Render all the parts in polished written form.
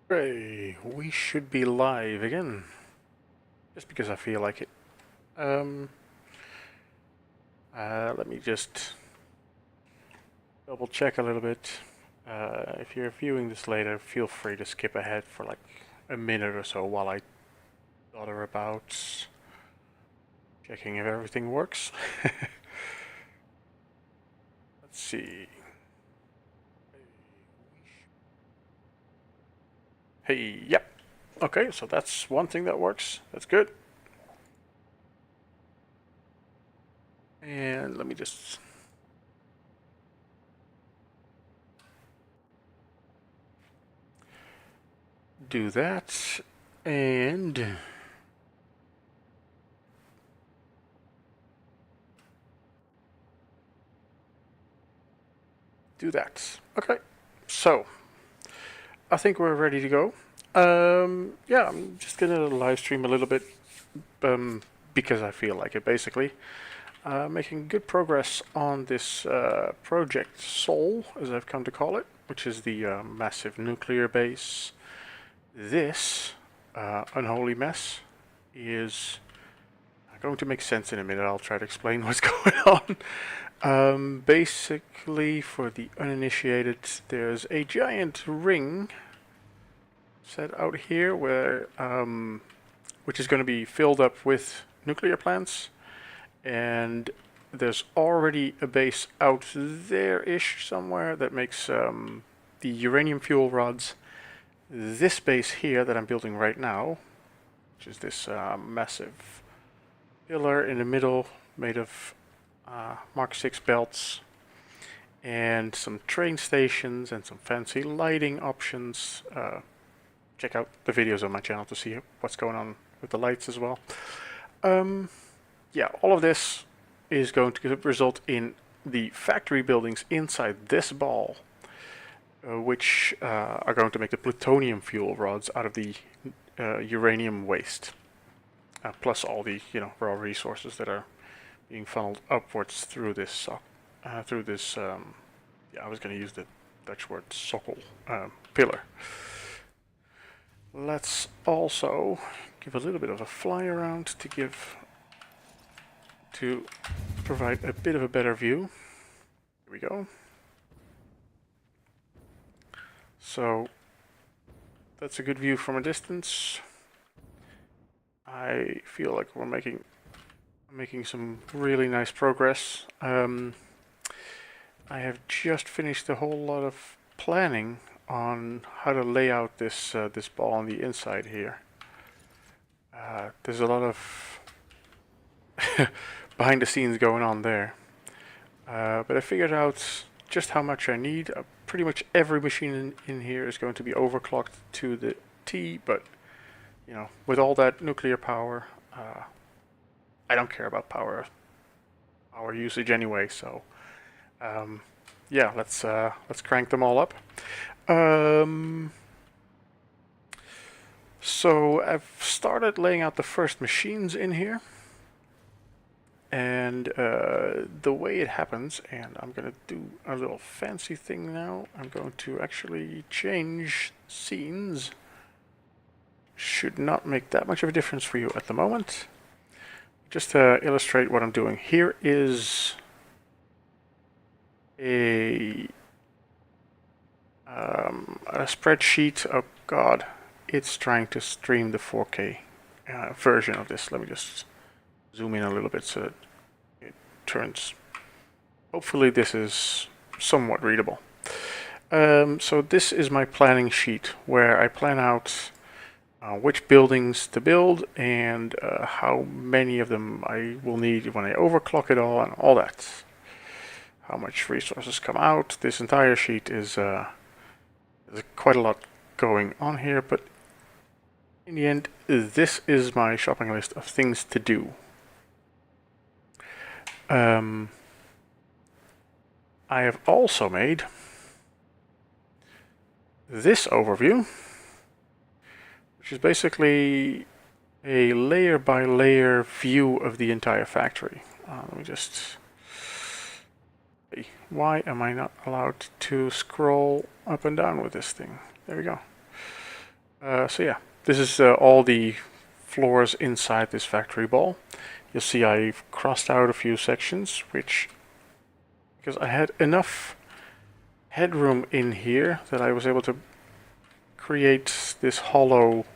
Hey, we should be live again. Just because I feel like it. Um, Let me just double check a little bit. If you're viewing this later, feel free to skip ahead for like a minute or so while I bother about checking if everything works. Let's see. Hey, yep. Okay, so that's one thing that works. That's good. And let me just do that. And do that. Okay, so I think we're ready to go. Yeah, I'm just gonna live stream a little bit because I feel like it, basically. Making good progress on this project Sol, as I've come to call it, which is the massive nuclear base. This unholy mess is going to make sense in a minute. I'll try to explain what's going on. Basically, for the uninitiated, there's a giant ring set out here where which is going to be filled up with nuclear plants, and there's already a base out there-ish somewhere that makes the uranium fuel rods. This base here that I'm building right now, which is this massive pillar in the middle made of Mark 6 belts, and some train stations and some fancy lighting options. Check out the videos on my channel to see what's going on with the lights as well. Yeah, all of this is going to result in the factory buildings inside this ball, which are going to make the plutonium fuel rods out of the uranium waste, plus all the raw resources that are being funneled upwards through this yeah, I was going to use the Dutch word sokkel pillar. Let's also give a little bit of a fly around to provide a bit of a better view. Here we go. So that's a good view from a distance. I feel like we're making some really nice progress. I have just finished a whole lot of planning on how to lay out this this ball on the inside here. There's a lot of behind the scenes going on there, but I figured out just how much I need. Pretty much every machine in here is going to be overclocked to the T, but with all that nuclear power, I don't care about power usage anyway. So yeah, let's crank them all up. So I've started laying out the first machines in here, and the way it happens, and I'm gonna do a little fancy thing now. I'm going to actually change scenes. Should not make that much of a difference for you at the moment. Just to illustrate what I'm doing, here is a spreadsheet. Oh god, it's trying to stream the 4K version of this. Let me just zoom in a little bit so it turns. Hopefully this is somewhat readable. So this is my planning sheet where I plan out which buildings to build and how many of them I will need when I overclock it all and all that. How much resources come out. This entire sheet is there's quite a lot going on here, but in the end, this is my shopping list of things to do. I have also made this overview, which is basically a layer by layer view of the entire factory. Let me just... Why am I not allowed to scroll up and down with this thing? There we go. So yeah, this is all the floors inside this factory ball. You'll see I've crossed out a few sections, because I had enough headroom in here that I was able to create this hollow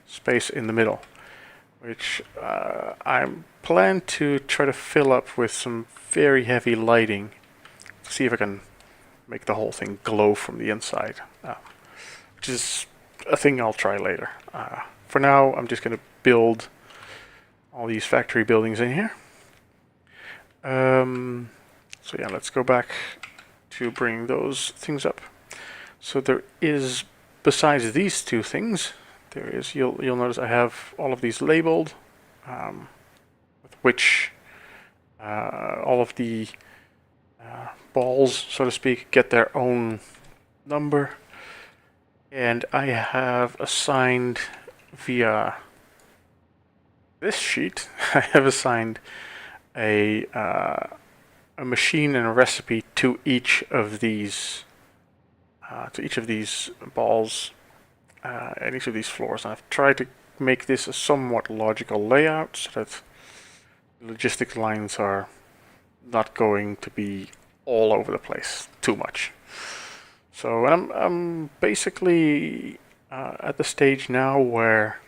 space in the middle, which I plan to try to fill up with some very heavy lighting to see if I can make the whole thing glow from the inside, which is a thing I'll try later. For now, I'm just going to build all these factory buildings in here. So yeah, let's go back to bring those things up. So there is, besides these two things, there is, you'll notice I have all of these labeled, with which all of the balls, so to speak, get their own number. And I have assigned via this sheet, I have assigned a machine and a recipe to each of these balls and each of these floors. And I've tried to make this a somewhat logical layout so that logistic lines are not going to be all over the place too much. So I'm basically at the stage now where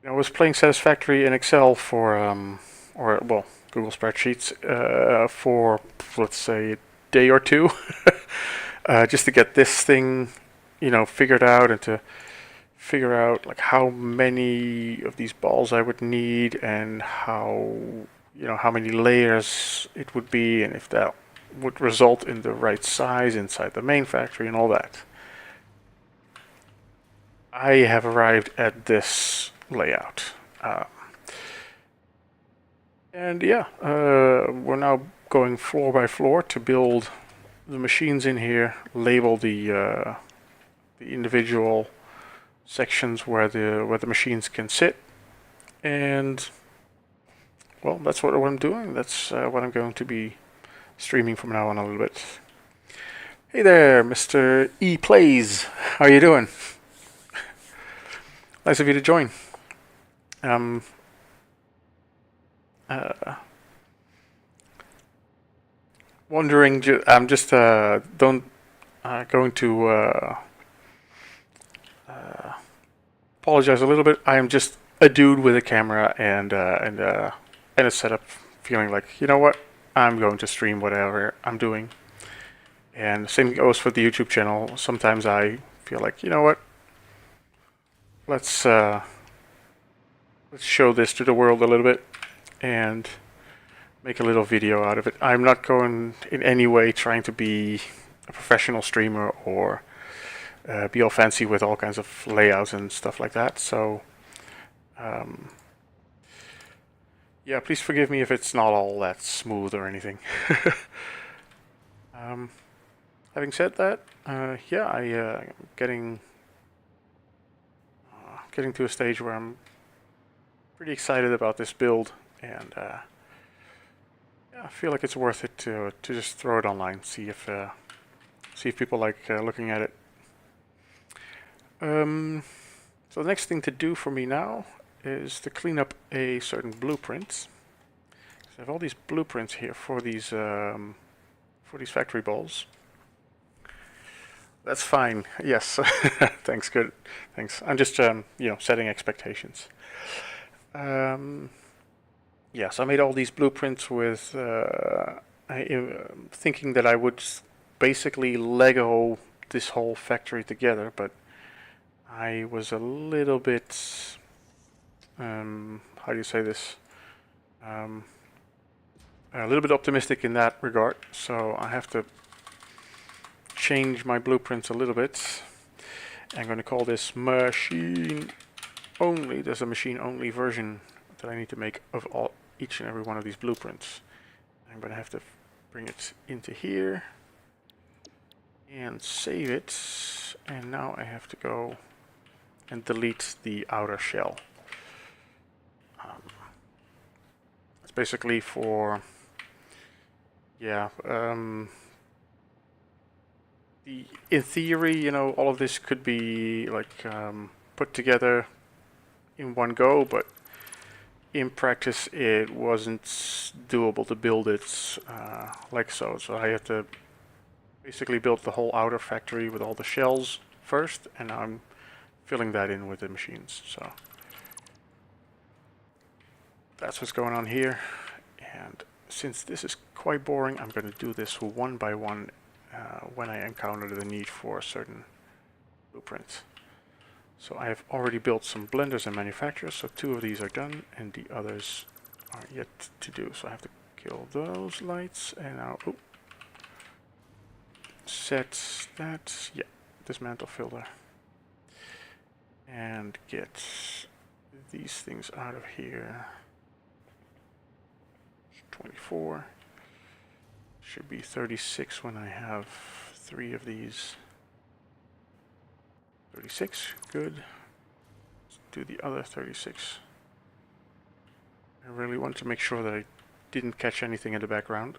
I was playing Satisfactory in Excel for Google Spreadsheets for, let's say, a day or two, just to get this thing, figured out, and to figure out like how many of these balls I would need and how many layers it would be, and if that would result in the right size inside the main factory and all that. I have arrived at this layout. And yeah, we're now going floor by floor to build the machines in here, label the individual sections where the machines can sit, and well, that's what I'm doing. That's what I'm going to be streaming from now on a little bit. Hey there, Mr. E Plays. How are you doing? Nice of you to join. Wondering, I'm just going to apologize a little bit. I am just a dude with a camera and a setup, feeling like, you know what, I'm going to stream whatever I'm doing. And the same goes for the YouTube channel. Sometimes I feel like, you know what, let's show this to the world a little bit and make a little video out of it. I'm not going in any way trying to be a professional streamer or be all fancy with all kinds of layouts and stuff like that. So yeah, please forgive me if it's not all that smooth or anything. Having said that, yeah, I'm getting to a stage where I'm pretty excited about this build, and yeah, I feel like it's worth it to just throw it online, see if people like looking at it. So the next thing to do for me now is to clean up a certain blueprint. So I have all these blueprints here for these factory balls. That's fine. Yes. Thanks. Good. Thanks. I'm just setting expectations. Yeah, so I made all these blueprints with thinking that I would basically Lego this whole factory together, but I was a little bit how do you say this? A little bit optimistic in that regard, so I have to change my blueprints a little bit. I'm going to call this machine only. There's a machine only version that I need to make of each and every one of these blueprints. I'm going to have to bring it into here and save it, and now I have to go and delete the outer shell. It's basically for in theory, you know, all of this could be like put together in one go, but in practice it wasn't doable to build it like so. So I had to basically build the whole outer factory with all the shells first, and now I'm filling that in with the machines. So that's what's going on here. And since this is quite boring, I'm going to do this one by one when I encounter the need for a certain blueprint. So I have already built some blenders and manufacturers, so 2 of these are done, and the others are yet to do. So I have to kill those lights, and now set that, yeah, dismantle filter, and get these things out of here. 24. Should be 36 when I have 3 of these. 36, good. Let's do the other 36. I really want to make sure that I didn't catch anything in the background.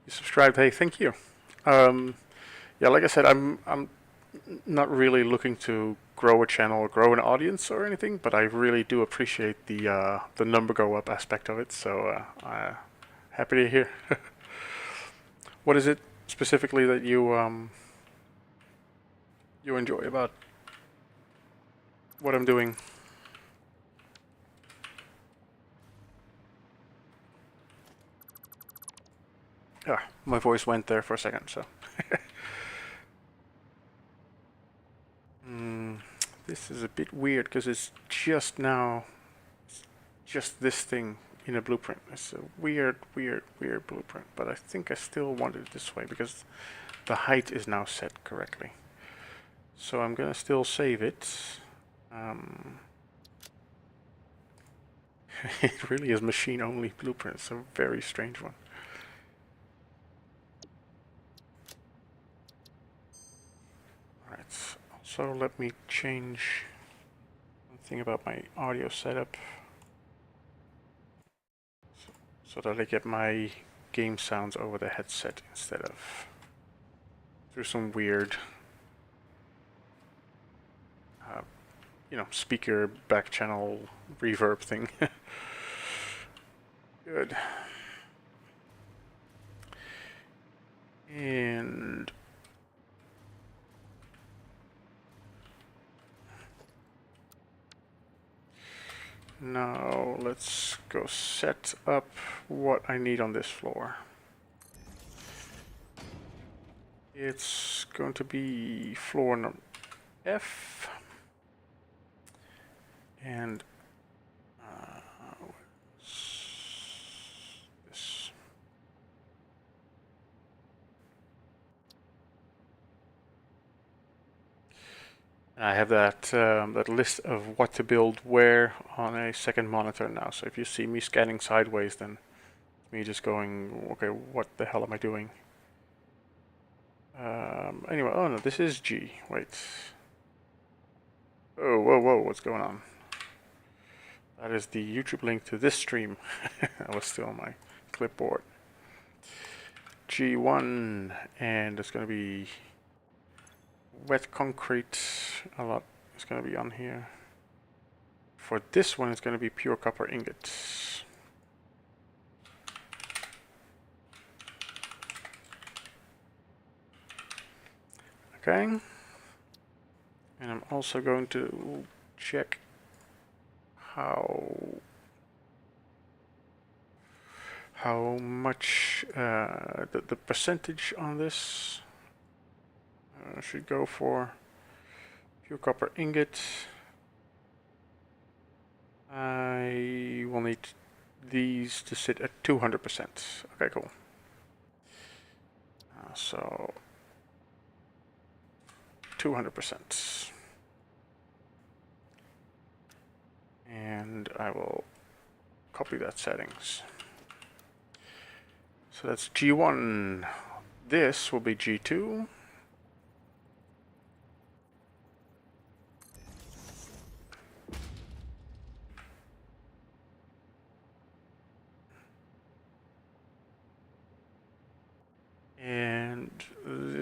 You subscribed, hey, thank you. Yeah, like I said, I'm not really looking to grow a channel or grow an audience or anything, but I really do appreciate the number go up aspect of it. So happy to hear. What is it specifically that you enjoy about what I'm doing? Ah, my voice went there for a second, so. This is a bit weird because it's just now, just this thing in a blueprint. It's a weird blueprint, but I think I still want it this way because the height is now set correctly. So I'm gonna still save it. It really is machine-only blueprint. It's a very strange one. Alright, also let me change one thing about my audio setup so that I get my game sounds over the headset instead of through some weird you know, speaker back channel reverb thing. Good. And now let's go set up what I need on this floor. It's going to be floor number F. And this. And I have that that list of what to build where on a second monitor now. So if you see me scanning sideways, then it's me just going, okay, what the hell am I doing? Anyway, oh no, this is G. Wait. Oh, whoa, what's going on? That is the YouTube link to this stream. That was still on my clipboard. G1, and it's going to be wet concrete. A lot is going to be on here. For this one, it's going to be pure copper ingots. Okay. And I'm also going to check how much the percentage on this should go for pure copper ingot. I will need these to sit at 200%. Okay, cool. So 200%. And I will copy that settings. So that's G1. This will be G2.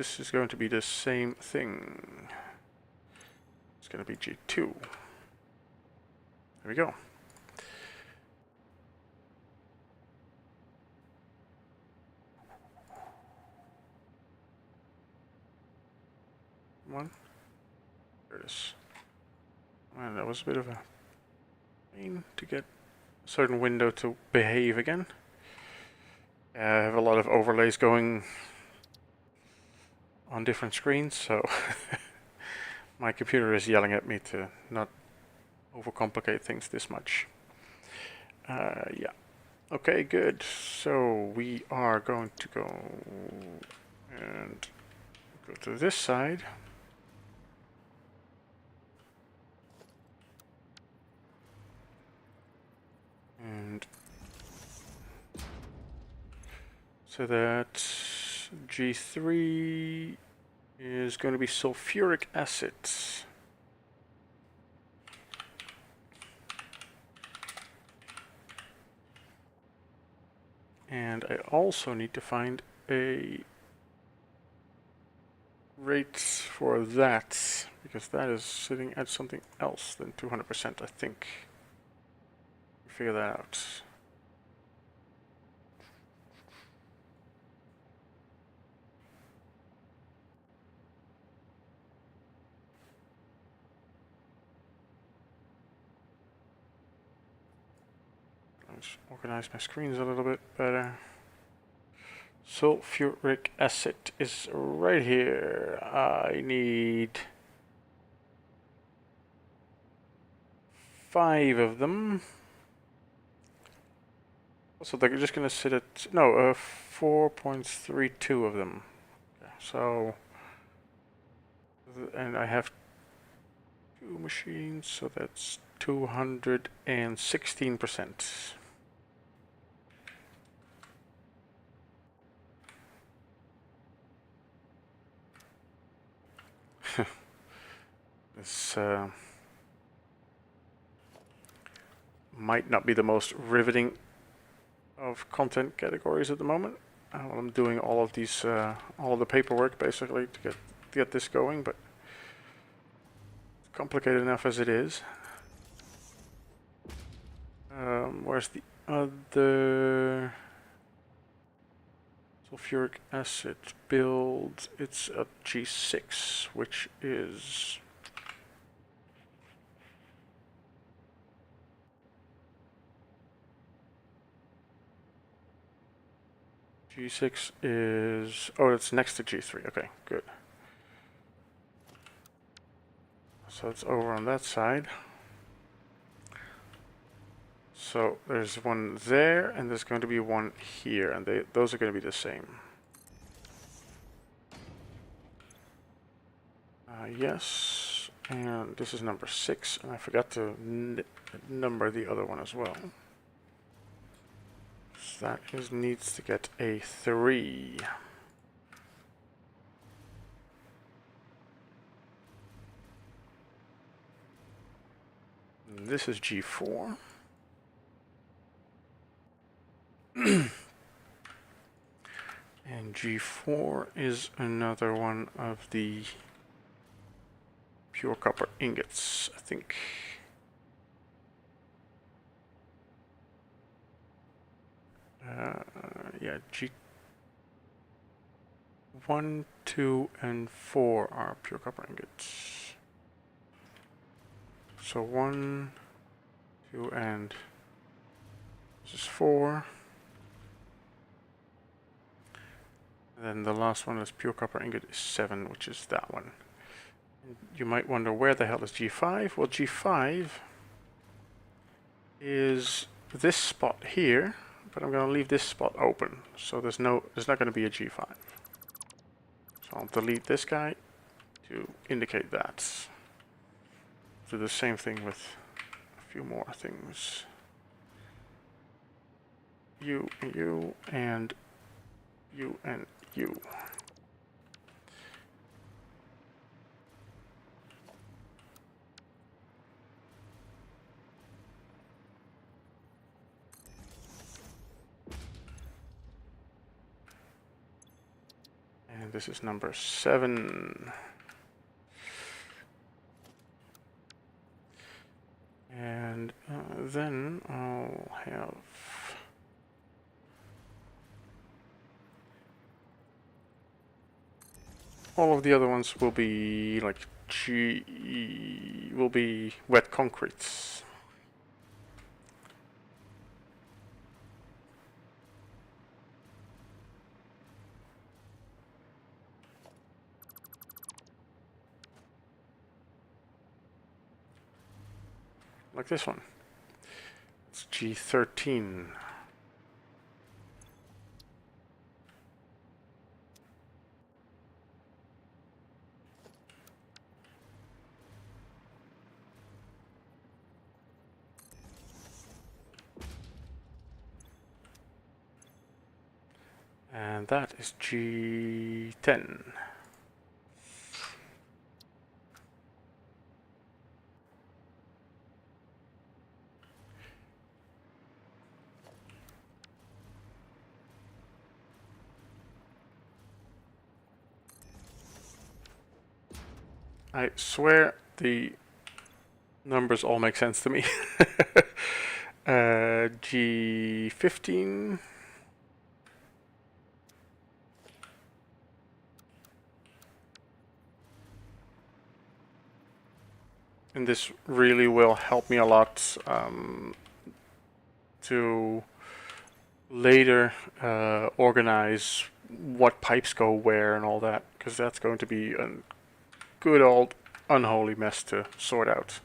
this is going to be the same thing. It's going to be G2. There we go. Come on. There it is. Man, that was a bit of a pain to get a certain window to behave again. I have a lot of overlays going on different screens, so my computer is yelling at me to not overcomplicate things this much. Yeah. Okay, good. So we are going to go and go to this side. And so that G3 is going to be sulfuric acid. And I also need to find a rate for that, because that is sitting at something else than 200%, I think. Figure that out. Let's organize my screens a little bit better. Sulfuric acid is right here. I need 5 of them. So they're just going to sit at 4.32 of them. Okay, so, and I have 2 machines, so that's 216%. This might not be the most riveting of content categories at the moment. I'm doing all of these, all of the paperwork basically to get this going, but it's complicated enough as it is. Where's the other sulfuric acid build? It's a G6, which is G6 is, oh, it's next to G3. Okay, good. So it's over on that side. So there's one there, and there's going to be one here, and those are going to be the same. Yes, and this is number 6, and I forgot to number the other one as well. So that needs to get a 3. And this is G4. And G4 is another one of the pure copper ingots, I think. Yeah, G1, 2, and 4 are pure copper ingots. So 1, 2, and this is 4. And then the last one is pure copper ingot is 7, which is that one. And you might wonder, where the hell is G5? Well, G5 is this spot here, but I'm going to leave this spot open, so there's not going to be a G5. So I'll delete this guy to indicate that. Do the same thing with a few more things. You and you and you and you. And this is number 7. And then I'll have all of the other ones will be like will be wet concretes. Like this one. It's G13. And that is G10. I swear the numbers all make sense to me. G15. And this really will help me a lot to later organize what pipes go where and all that, because that's going to be a good old unholy mess to sort out.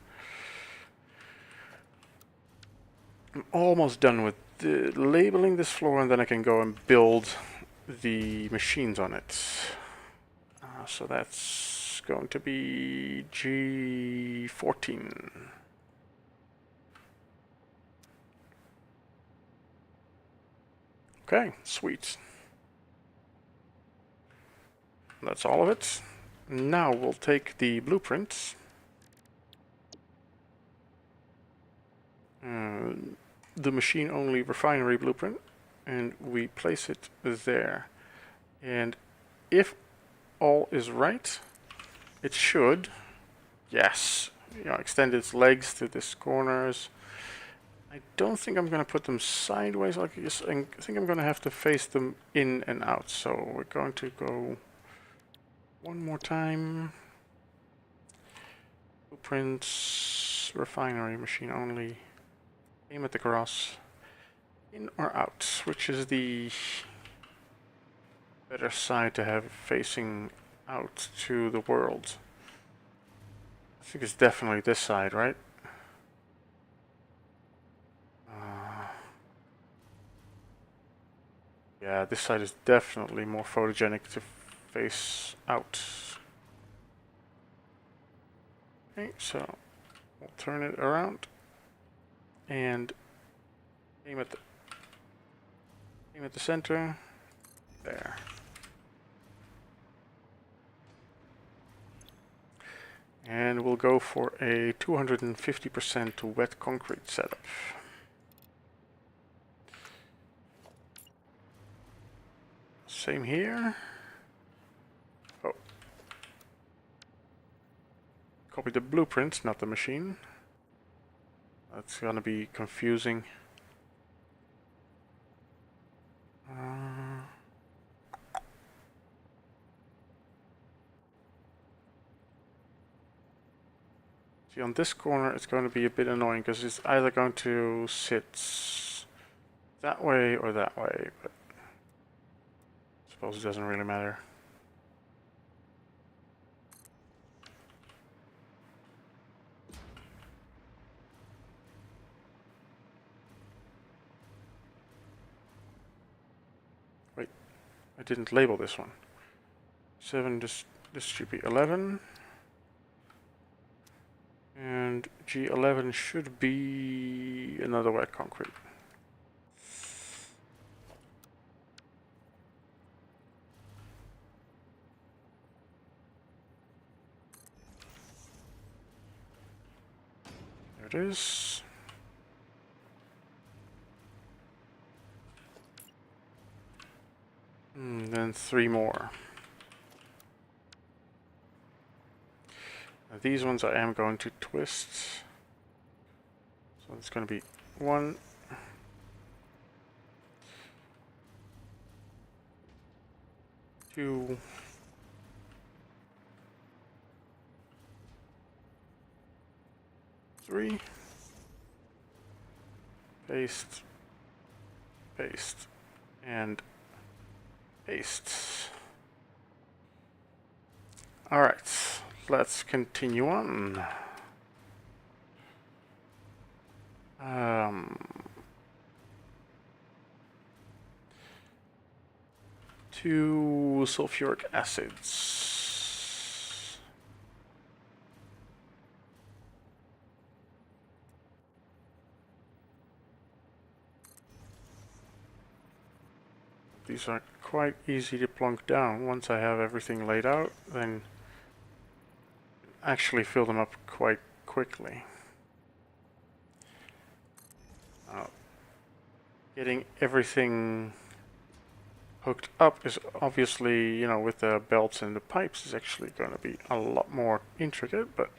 I'm almost done with labeling this floor, and then I can go and build the machines on it. So that's going to be G14. Okay, sweet. That's all of it. Now we'll take the blueprints. The machine-only refinery blueprint, and we place it there. And if all is right, it should, yes, extend its legs to these corners. I don't think I'm going to put them sideways. I think I'm going to have to face them in and out. So we're going to go one more time. Blueprints, refinery, machine only. Aim at the cross. In or out, which is the better side to have facing out to the world? I think it's definitely this side, right? Yeah, this side is definitely more photogenic to face out. Okay, so we'll turn it around and aim at the center. There. And we'll go for a 250% wet concrete setup. Same here. Oh. Copy the blueprint, not the machine. That's gonna be confusing. See, on this corner it's going to be a bit annoying because it's either going to sit that way or that way, but I suppose it doesn't really matter. Wait, I didn't label this one. 7, this should be 11. And G11 should be another wet concrete. There it is. Then 3 more. These ones I am going to twist. So it's going to be 1, 2, 3, paste, paste, and paste. Alright, let's continue on. Two sulfuric acids. These are quite easy to plunk down. Once I have everything laid out, then actually fill them up quite quickly. Getting everything hooked up is obviously, you know, with the belts and the pipes is actually going to be a lot more intricate, but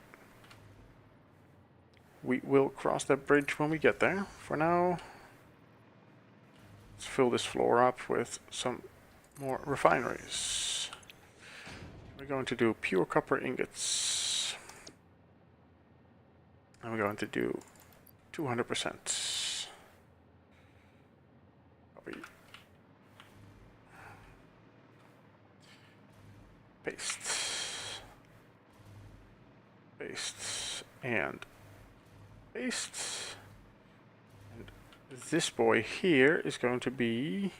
we will cross that bridge when we get there. For now, let's fill this floor up with some more refineries. We're going to do pure copper ingots. And we're going to do 200%. Copy. Paste. Paste. And paste. And this boy here is going to be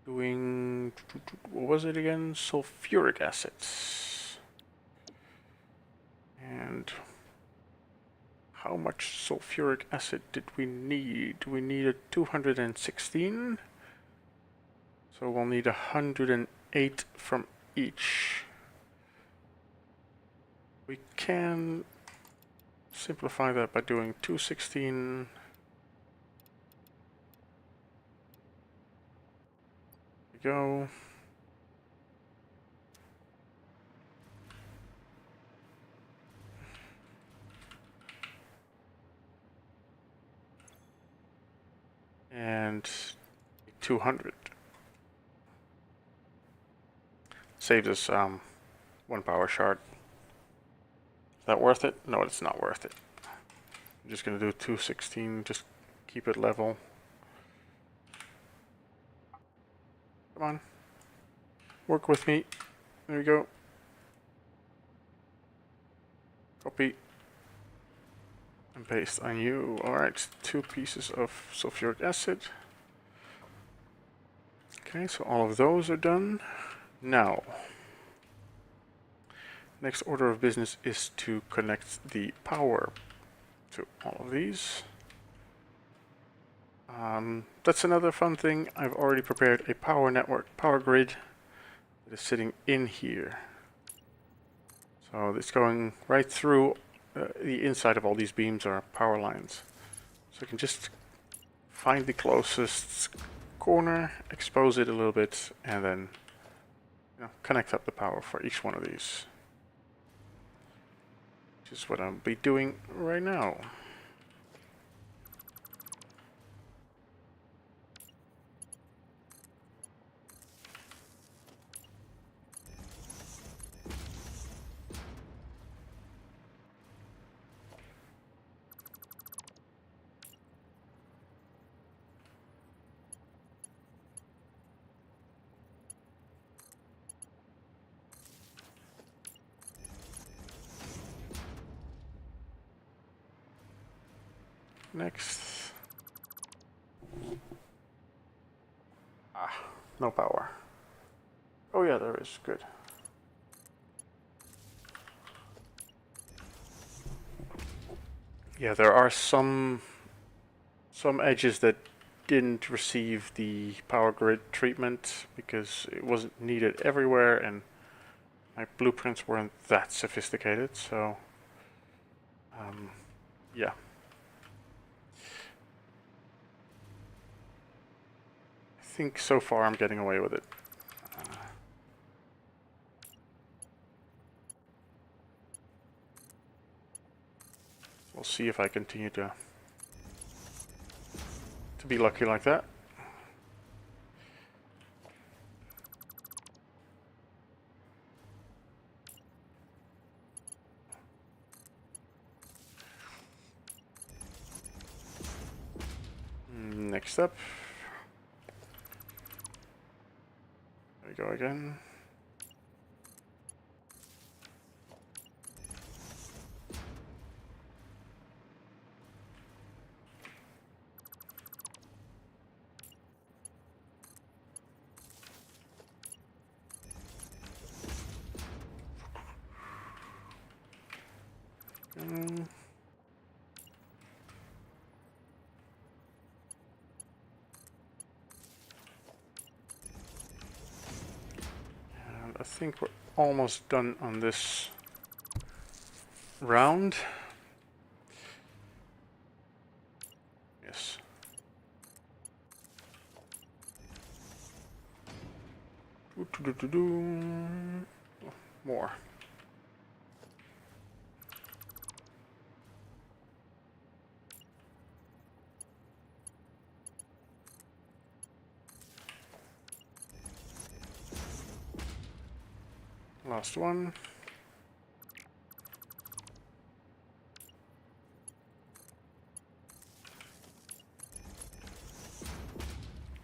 doing, what was it again? Sulfuric acids. And how much sulfuric acid did we need? We needed 216. So we'll need 108 from each. We can simplify that by doing 216. There we go. And 200. Saves us 1 power shard. Is that worth it? No, it's not worth it. I'm just going to do 216, just keep it level. Come on. Work with me. There we go. Copy. And paste on you. Alright, 2 pieces of sulfuric acid. Okay, so all of those are done. Now, next order of business is to connect the power to all of these. That's another fun thing. I've already prepared a power network, power grid that is sitting in here. So it's going right through the inside of all these beams are power lines. So I can just find the closest corner, expose it a little bit, and then connect up the power for each one of these. Which is what I'll be doing right now. Next. No power. Oh yeah, there is. Good. Yeah, there are some edges that didn't receive the power grid treatment because it wasn't needed everywhere and my blueprints weren't that sophisticated, so yeah. I think so far I'm getting away with it. We'll see if I continue to be lucky like that. Next up. There we go again. I think we're almost done on this round. Yes. More. Last one.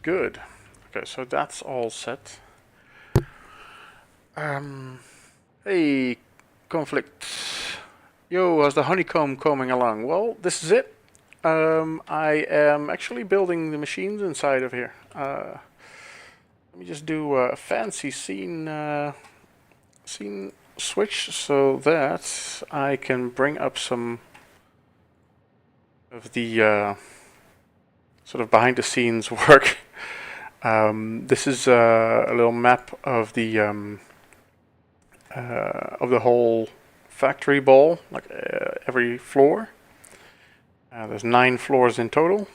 Good. Okay, so that's all set. Hey, conflict. Yo, how's the honeycomb coming along? Well, this is it. I am actually building the machines inside of here. Let me just do a fancy scene switch so that I can bring up some of the sort of behind the scenes work. This is a little map of the whole factory ball, like every floor. There's 9 floors in total,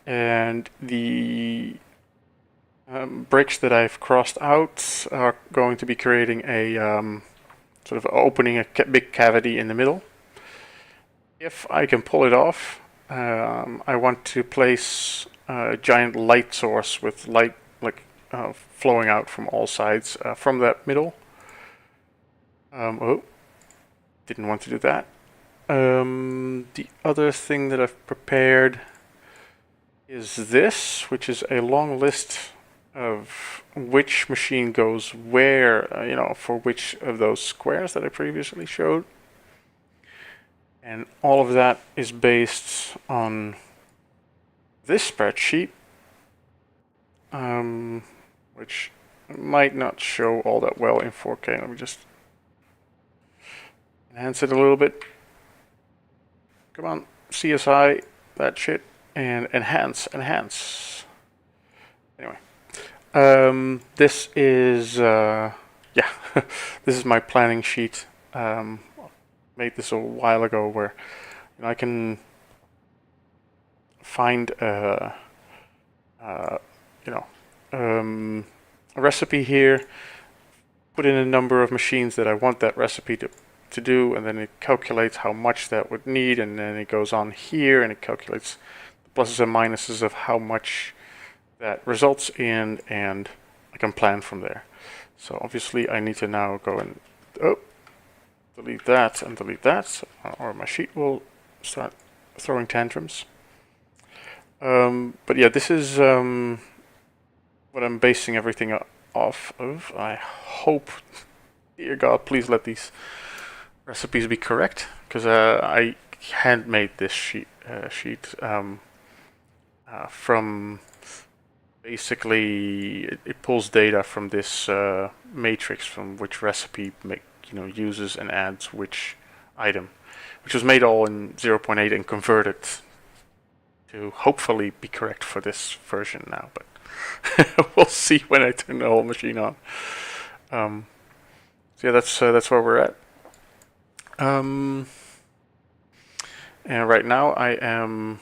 and the bricks that I've crossed out are going to be creating a sort of opening a big cavity in the middle. If I can pull it off, I want to place a giant light source with light flowing out from all sides from that middle. Oh, didn't want to do that. The other thing that I've prepared is this, which is a long list of which machine goes where, for which of those squares that I previously showed. And all of that is based on this spreadsheet, which might not show all that well in 4K. Let me just enhance it a little bit. Come on, CSI, that shit, and enhance. Anyway, this is, this is my planning sheet. Made this a while ago where I can find a recipe here, put in a number of machines that I want that recipe to do, and then it calculates how much that would need, and then it goes on here and it calculates the pluses and minuses of how much that results in, and I can plan from there. So obviously I need to now go and delete that and delete that, or my sheet will start throwing tantrums. But yeah, this is what I'm basing everything off of. I hope, dear God, please let these recipes be correct, because I handmade this sheet from basically it pulls data from this matrix from which recipe uses and adds which item, which was made all in 0.8 and converted to hopefully be correct for this version now, but we'll see when I turn the whole machine on. So yeah, that's where we're at. And right now I am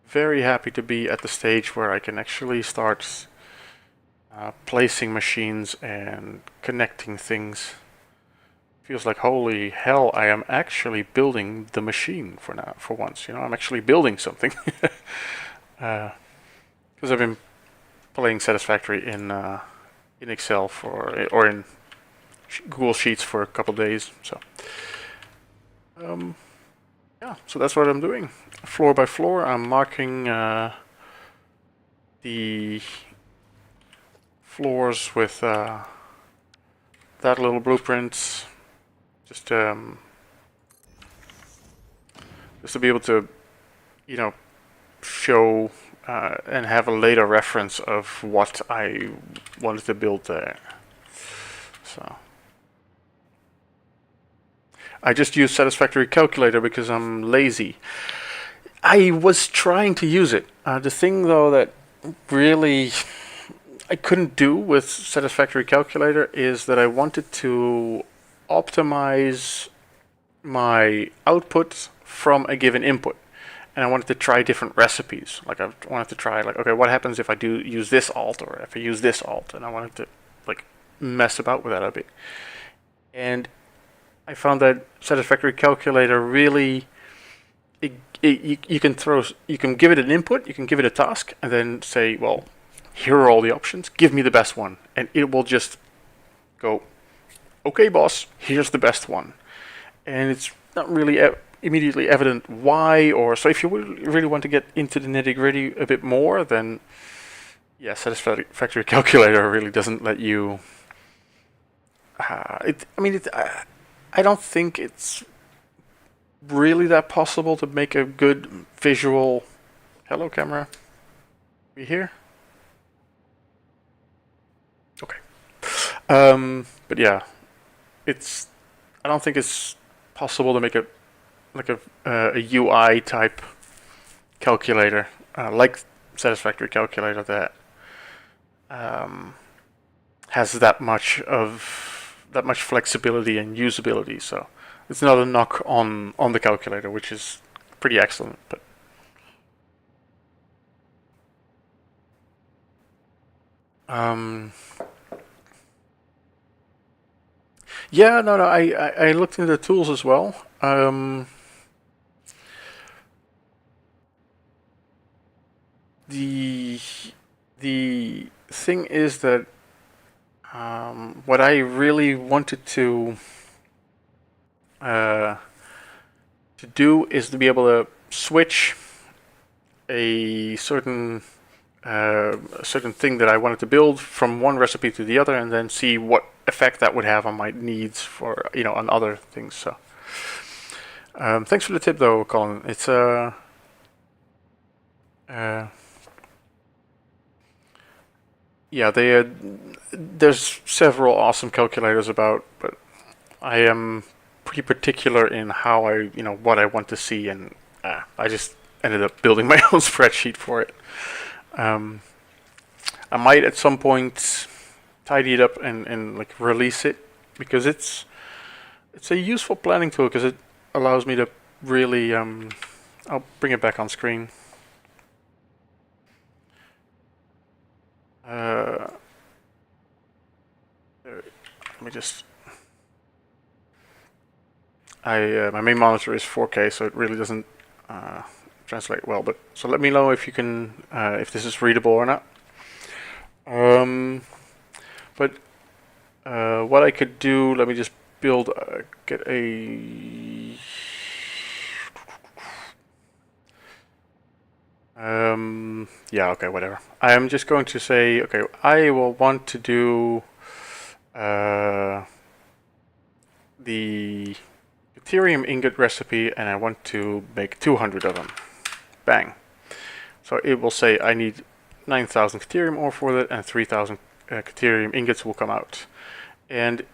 very happy to be at the stage where I can actually start placing machines and connecting things feels like holy hell, I am actually building the machine for once. You know, I'm actually building something. Because I've been playing Satisfactory in Excel or in Google Sheets for a couple days. So yeah, so that's what I'm doing. Floor by floor, I'm marking the floors with that little blueprint, just to be able to, you know, show and have a later reference of what I wanted to build there. So I just use Satisfactory Calculator because I'm lazy. I was trying to use it. The thing though that really I couldn't do with Satisfactory Calculator is that I wanted to optimize my output from a given input. And I wanted to try different recipes. Like I wanted to try, like, okay, what happens if I do use this alt or if I use this alt? And I wanted to like mess about with that a bit. And I found that Satisfactory Calculator really, you can give it an input, you can give it a task, and then say, well, here are all the options. Give me the best one, and it will just go, okay, boss, here's the best one. And it's not really immediately evident why, or so if you really want to get into the nitty-gritty a bit more, then yeah, Satisfactory Calculator really doesn't let you. I don't think it's really that possible to make a good visual. Hello, camera. We here? Okay. But yeah, it's. I don't think it's possible to make a UI type calculator like Satisfactory Calculator that has that much flexibility and usability. So it's not a knock on the calculator, which is pretty excellent. But yeah, no, I looked into the tools as well. The thing is that what I really wanted to do is to be able to switch a certain thing that I wanted to build from one recipe to the other, and then see what effect that would have on my needs for, you know, on other things. So thanks for the tip though, Colin. It's yeah, there's several awesome calculators about, but I am pretty particular in how what I want to see, and I just ended up building my own spreadsheet for it. I might at some point tidy it up and like release it, because it's a useful planning tool, because it allows me to really I'll bring it back on screen. Let me just. My main monitor is 4K, so it really doesn't translate well. But so let me know if you can, if this is readable or not. But what I could do, let me just build, get a. Yeah, okay, whatever. I am just going to say, okay, I will want to do the Ethereum ingot recipe, and I want to make 200 of them. Bang. So it will say I need 9,000 Ethereum ore for that, and 3,000 Ethereum ingots will come out. And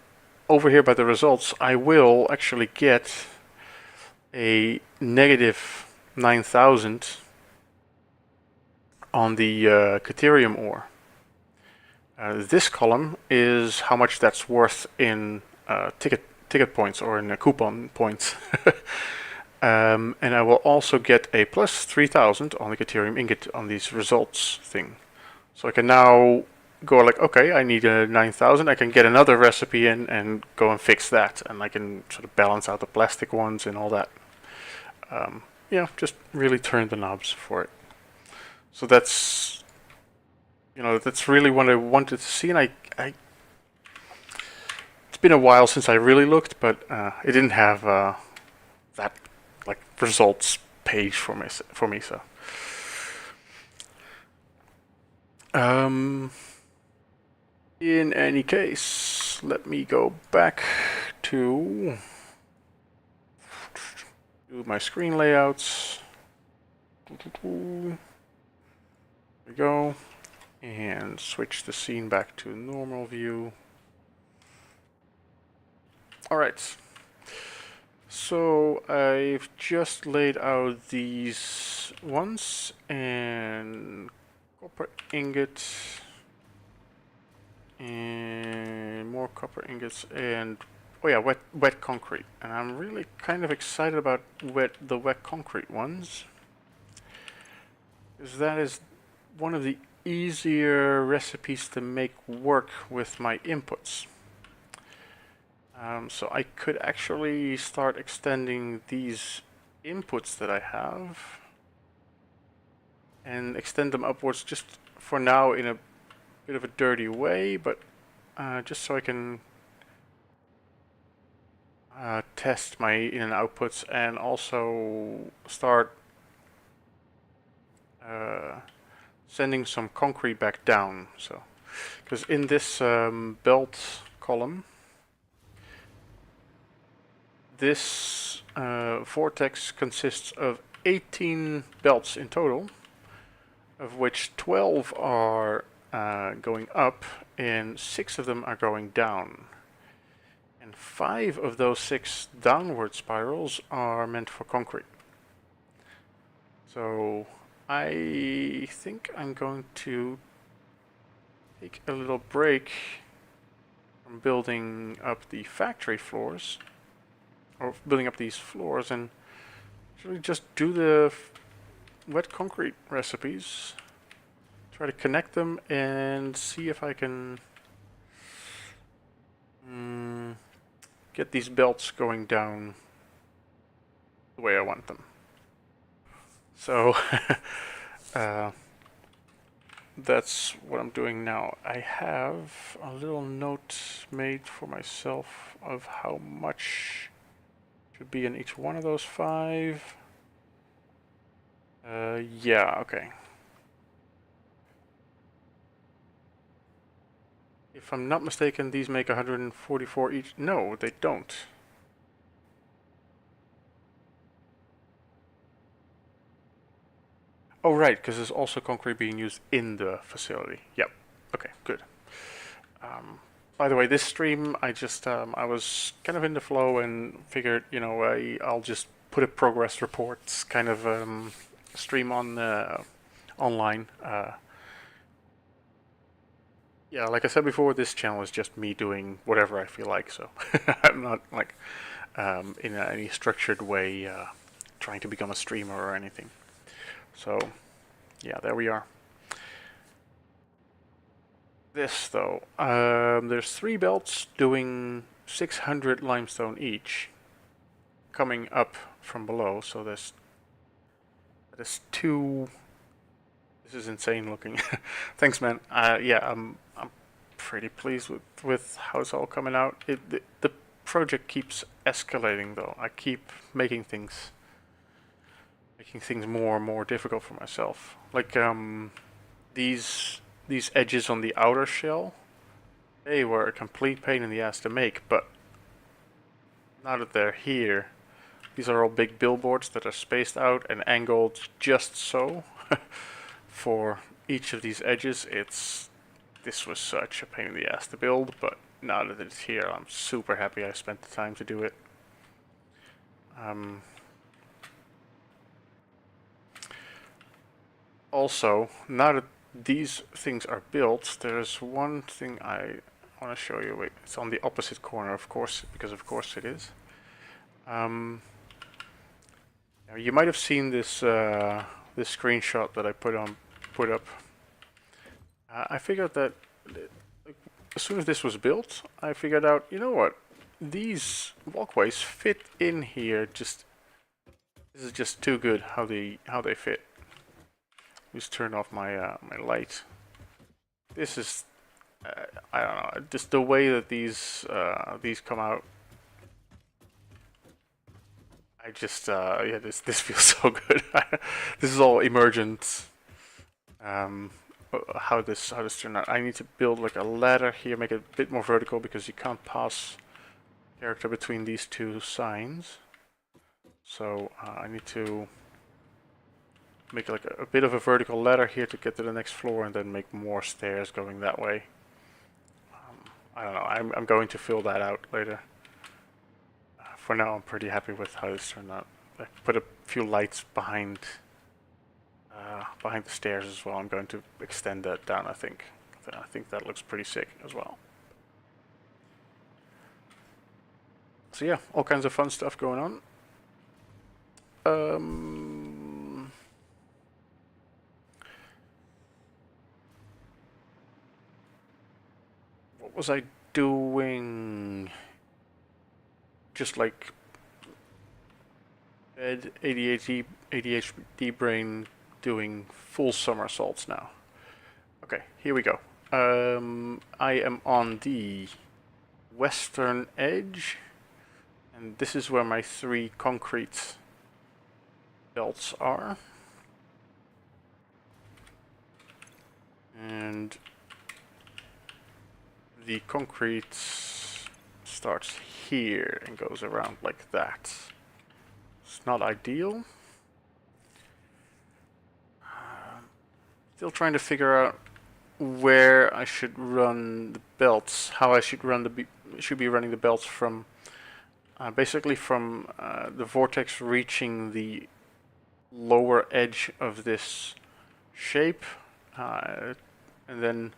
over here by the results, I will actually get a negative 9,000 on the Ethereum ore. This column is how much that's worth in ticket points, or in coupon points. And I will also get a plus 3,000 on the Ethereum ingot on these results thing. So I can now go like, okay, I need a 9,000. I can get another recipe in and go and fix that, and I can sort of balance out the plastic ones and all that. Just really turn the knobs for it. So that's really what I wanted to see, and I it's been a while since I really looked, but it didn't have that like results page for me. So, in any case, let me go back to do my screen layouts. There we go, and switch the scene back to normal view. All right. So I've just laid out these ones, and copper ingot, and more copper ingots, and oh yeah, wet concrete. And I'm really kind of excited about the wet concrete ones, because that is one of the easier recipes to make work with my inputs. So I could actually start extending these inputs that I have and extend them upwards just for now in a bit of a dirty way, but just so I can test my in and outputs and also start sending some concrete back down. So, because in this belt column, this vortex consists of 18 belts in total, of which 12 are going up and 6 of them are going down. And 5 of those 6 downward spirals are meant for concrete. So I think I'm going to take a little break from building up the factory floors, or building up these floors, and actually just do the wet concrete recipes. Try to connect them and see if I can get these belts going down the way I want them. So that's what I'm doing now. I have a little note made for myself of how much should be in each one of those 5. Yeah, okay. If I'm not mistaken, these make 144 each. No, they don't. Oh, right, because there's also concrete being used in the facility. Yep. Okay, good. By the way, this stream, I was kind of in the flow and figured, I'll just put a progress report kind of stream on online. Yeah, like I said before, this channel is just me doing whatever I feel like, so I'm not like in any structured way trying to become a streamer or anything. So, yeah, there we are. This, though, there's 3 belts doing 600 limestone each, coming up from below, so that is 2... This is insane looking. Thanks, man. Yeah, I'm pretty pleased with how it's all coming out. The project keeps escalating, though. I keep making things more and more difficult for myself. Like these edges on the outer shell, they were a complete pain in the ass to make, but now that they're here, these are all big billboards that are spaced out and angled just so. For each of these edges, this was such a pain in the ass to build, but now that it's here, I'm super happy I spent the time to do it. Also, now that these things are built, there's one thing I want to show you. Wait, it's on the opposite corner, of course, because of course it is. You might have seen this this screenshot that I put up. I figured that as soon as this was built, I figured out, you know what, these walkways fit in here. This is just too good how they fit. Just turn off my my light. This is I don't know, just the way that these come out. I just yeah, this feels so good. This is all emergent. How this turned out. I need to build like a ladder here, make it a bit more vertical because you can't pass character between these two signs. So I need to make like a bit of a vertical ladder here to get to the next floor, and then make more stairs going that way. I don't know. I'm going to fill that out later. For now, I'm pretty happy with how this turned out. I put a few lights behind the stairs as well. I'm going to extend that down. I think that looks pretty sick as well. So yeah, all kinds of fun stuff going on. What was I doing? Just like bed, ADHD brain doing full somersaults now. Okay, here we go. I am on the western edge, and this is where my 3 concrete belts are. And the concrete starts here and goes around like that. It's not ideal. Still trying to figure out where I should run the belts, how I should be running the belts from basically from the vortex reaching the lower edge of this shape, and then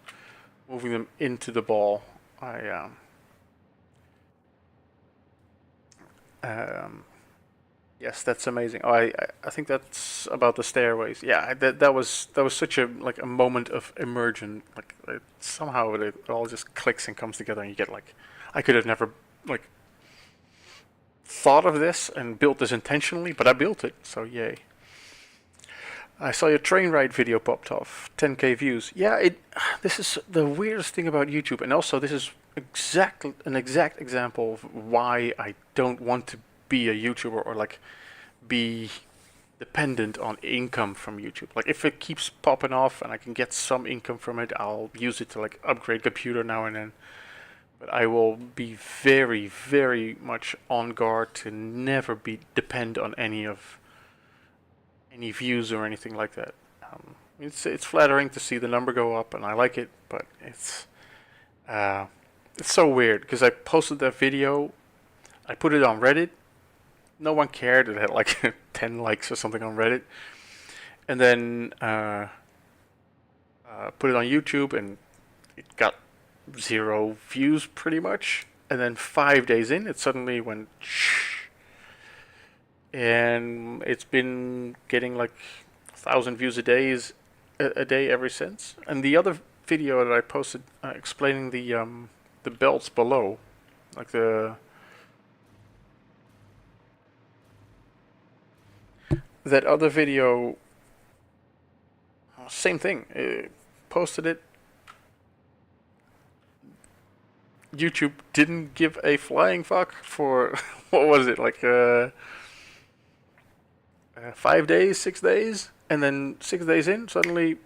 moving them into the ball. Yes, that's amazing. Oh, I think that's about the stairways. Yeah, that was such a like a moment of immersion. Like somehow it all just clicks and comes together, and you get like, I could have never like thought of this and built this intentionally, but I built it, so yay. I saw your train ride video popped off, 10k views. Yeah, this is the weirdest thing about YouTube, and also this is an exact example of why I don't want to be a YouTuber or like be dependent on income from YouTube. Like if it keeps popping off and I can get some income from it, I'll use it to like upgrade computer now and then. But I will be very, very much on guard to never depend on any views or anything like that. It's flattering to see the number go up, and I like it, but it's so weird because I posted that video, I put it on Reddit. No one cared. It had like 10 likes or something on Reddit, and then put it on YouTube, and it got 0 views pretty much. And then 5 days in, it suddenly went shh, and it's been getting like 1,000 views a day ever since. And the other video that I posted explaining the belts below, like that other video, same thing. Posted it. YouTube didn't give a flying fuck for what was it, like 5 days, 6 days, and then 6 days in, suddenly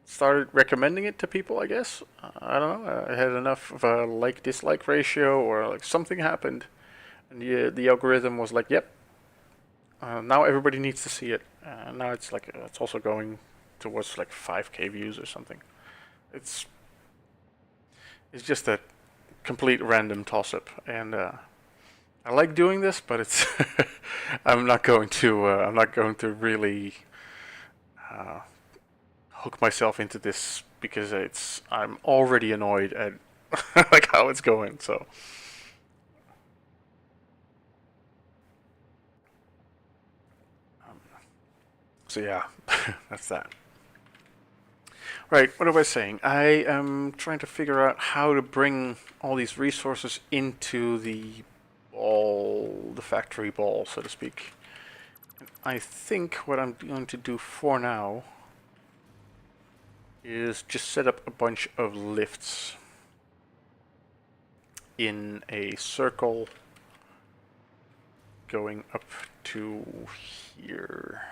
started recommending it to people. I guess I don't know. I had enough of a like-dislike ratio, or like something happened, and the algorithm was like, "Yep, now everybody needs to see it." Now it's like it's also going towards like 5k views or something. It's just a complete random toss-up, and I like doing this, but it's I'm not going to really hook myself into this because I'm already annoyed at like how it's going. So yeah, that's that. Right, what was I saying? I am trying to figure out how to bring all these resources into the ball, the factory ball, so to speak. And I think what I'm going to do for now is just set up a bunch of lifts in a circle going up to here.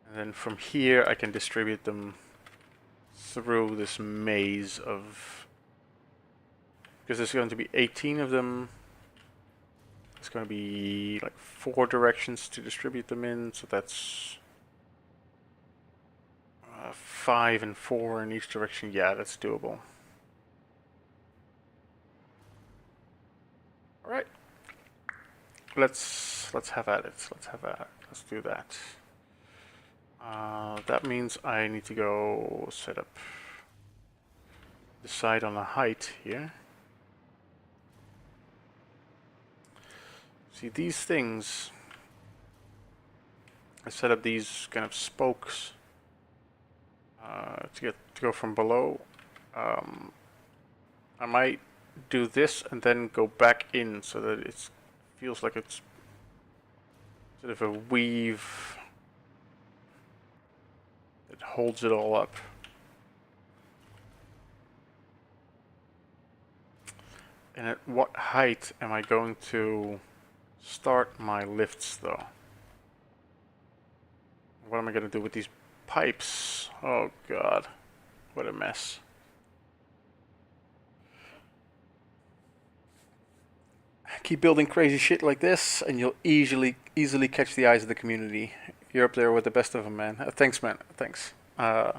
And then from here I can distribute them through this maze of... Because there's going to be 18 of them. It's going to be like 4 directions to distribute them in, so that's 5 and 4 in each direction. Yeah, that's doable. All right, let's have at it. Let's have at it. Let's do that. That means I need to go set up, decide on a height here. See, these things, I set up these kind of spokes to go from below. I might do this and then go back in so that it feels like it's sort of a weave that holds it all up. And at what height am I going to start my lifts, though? What am I going to do with these pipes? Oh god, what a mess. Keep building crazy shit like this and you'll easily catch the eyes of the community. You're up there with the best of them, man. Thanks, man. Thanks. I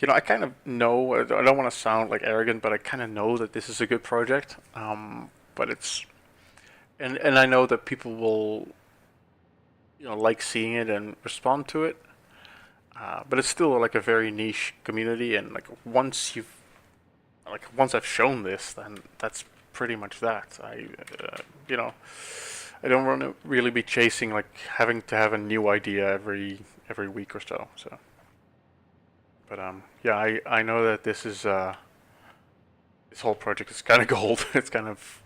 you know, I kind of know, I don't want to sound like arrogant, but I kind of know that this is a good project. But it's, and I know that people will, you know, like seeing it and respond to it. But it's still like a very niche community, and like once I've shown this, then that's pretty much that. You know, I don't want to really be chasing like having to have a new idea every week or so. So, but yeah, I know that this is this whole project is kind of gold. It's kind of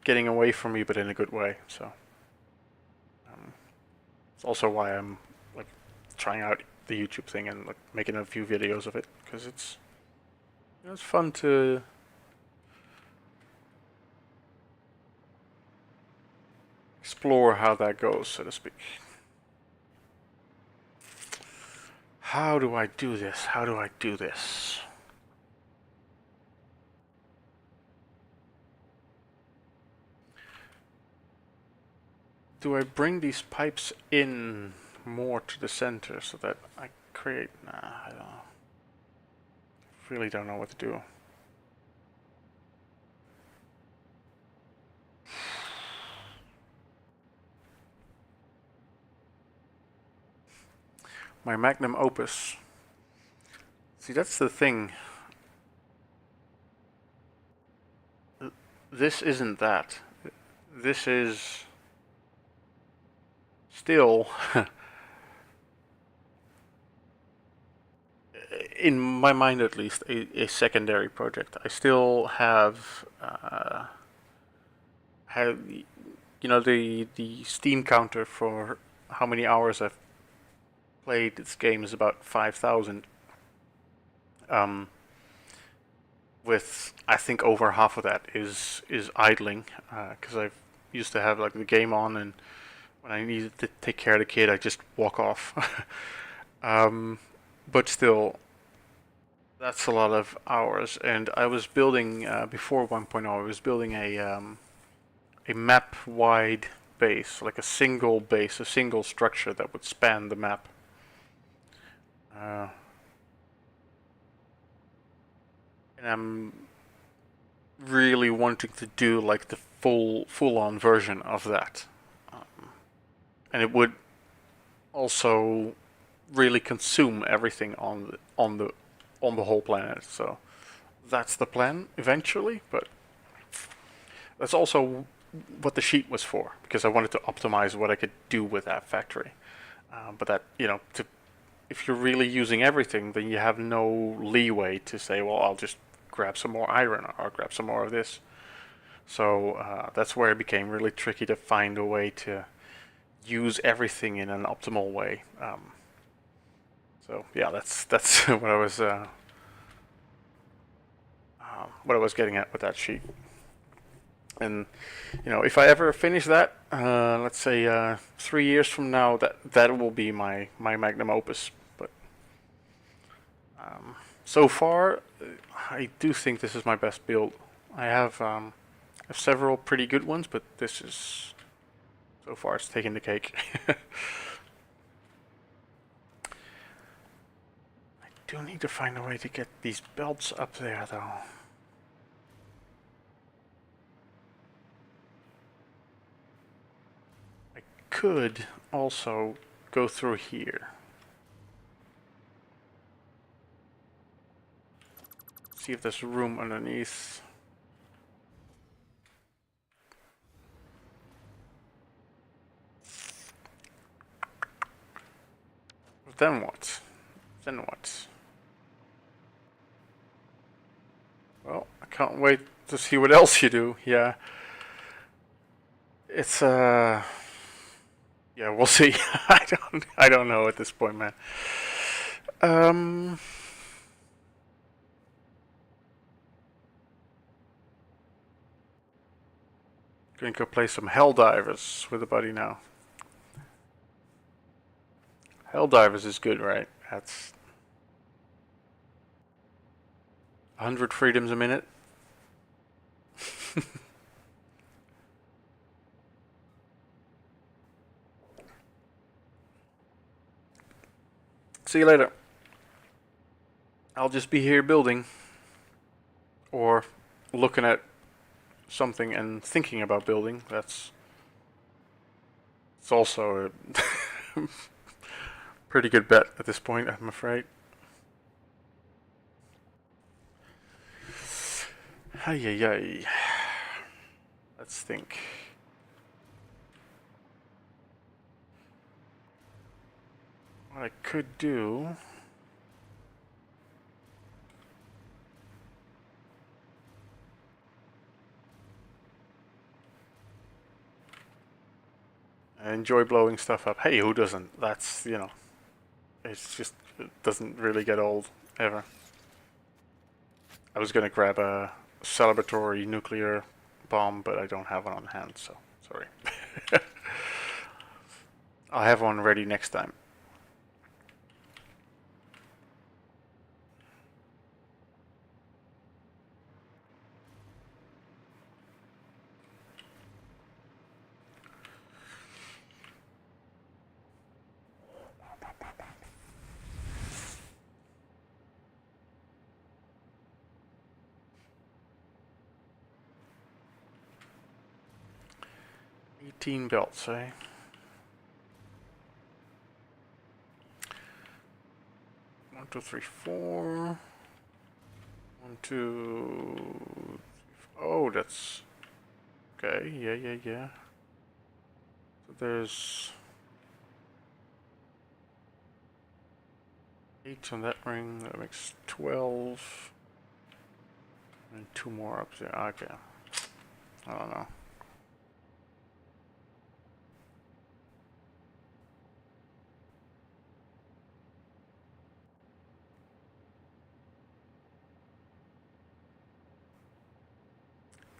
getting away from me, but in a good way. So, it's also why I'm like trying out the YouTube thing and like making a few videos of it, because it's, you know, it's fun to explore how that goes, so to speak. How do I do this? How do I do this? Do I bring these pipes in more to the center so that I create... Nah, I don't know. Really don't know what to do. My magnum opus. See, that's the thing. This isn't that. This is still, in my mind at least, a secondary project. I still have, you know, the Steam counter for how many hours I've played this game is about 5,000. With I think over half of that is idling, because I used to have like the game on, and when I needed to take care of the kid, I just walk off. But still, that's a lot of hours. And I was building before 1.0. I was building a map-wide base, like a single base, a single structure that would span the map. And I'm really wanting to do like the full-on version of that, and it would also really consume everything on the whole planet. So that's the plan eventually, but That's also what the sheet was for, because I wanted to optimize what I could do with that factory. But that, if you're really using everything, then you have no leeway to say, well, I'll just grab some more iron or I'll grab some more of this. So that's where it became really tricky to find a way to use everything in an optimal way. So yeah, that's what I was getting at with that sheet. And if I ever finish that, let's say 3 years from now, that will be my magnum opus. But so far, I do think this is my best build. I have several pretty good ones, but this is, so far, it's taking the cake. I do need to find a way to get these belts up there, though. I could also go through here. See if there's room underneath. Then what? Then what? Well, I can't wait to see what else you do. Yeah. It's yeah, we'll see. I don't know at this point, man. Going to go play some Helldivers with a buddy now. Helldivers is good, right? That's 100 freedoms a minute. See you later. I'll just be here building or looking at something and thinking about building. It's also a pretty good bet at this point, I'm afraid. Ay. Let's think. What I could do... I enjoy blowing stuff up. Hey, who doesn't? That's, it's just, it doesn't really get old, ever. I was gonna grab a celebratory nuclear bomb, but I don't have one on hand, so sorry. I'll have one ready next time. Belts, eh? One, two, three, four. 1, 2. Oh, that's okay. Yeah. So there's 8 on that ring. That makes 12, and 2 more up there. Okay. I don't know.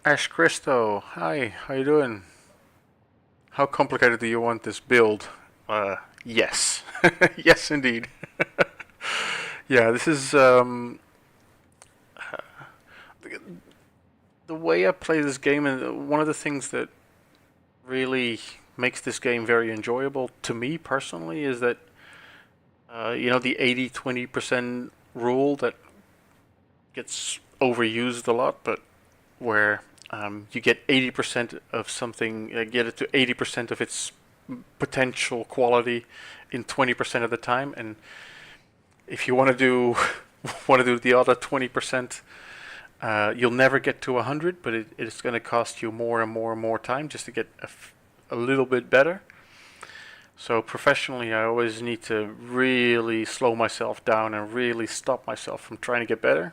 Ash Christo, hi, how you doing? How complicated do you want this build? Yes. Yes, indeed. Yeah, this is, the way I play this game, and one of the things that really makes this game very enjoyable to me personally is that, the 80-20% rule that gets overused a lot, but where you get 80% of something, get it to 80% of its potential quality in 20% of the time, and if you want to do the other 20%, You'll never get to 100, but it's going to cost you more and more and more time just to get a little bit better. So professionally, I always need to really slow myself down and really stop myself from trying to get better.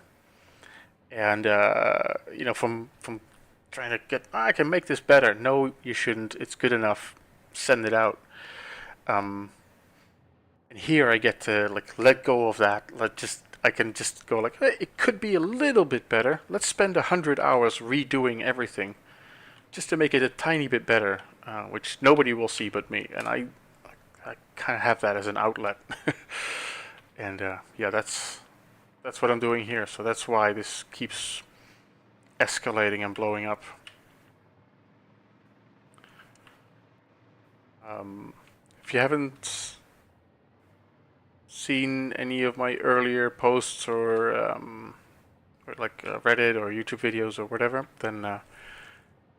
And from trying to get, I can make this better. No, you shouldn't. It's good enough. Send it out. And here I get to let go of that. I can just go hey, it could be a little bit better. Let's spend 100 hours redoing everything just to make it a tiny bit better, which nobody will see but me. And I kind of have that as an outlet. And yeah, that's what I'm doing here. So that's why this keeps escalating and blowing up. If you haven't seen any of my earlier posts or Reddit or YouTube videos or whatever, then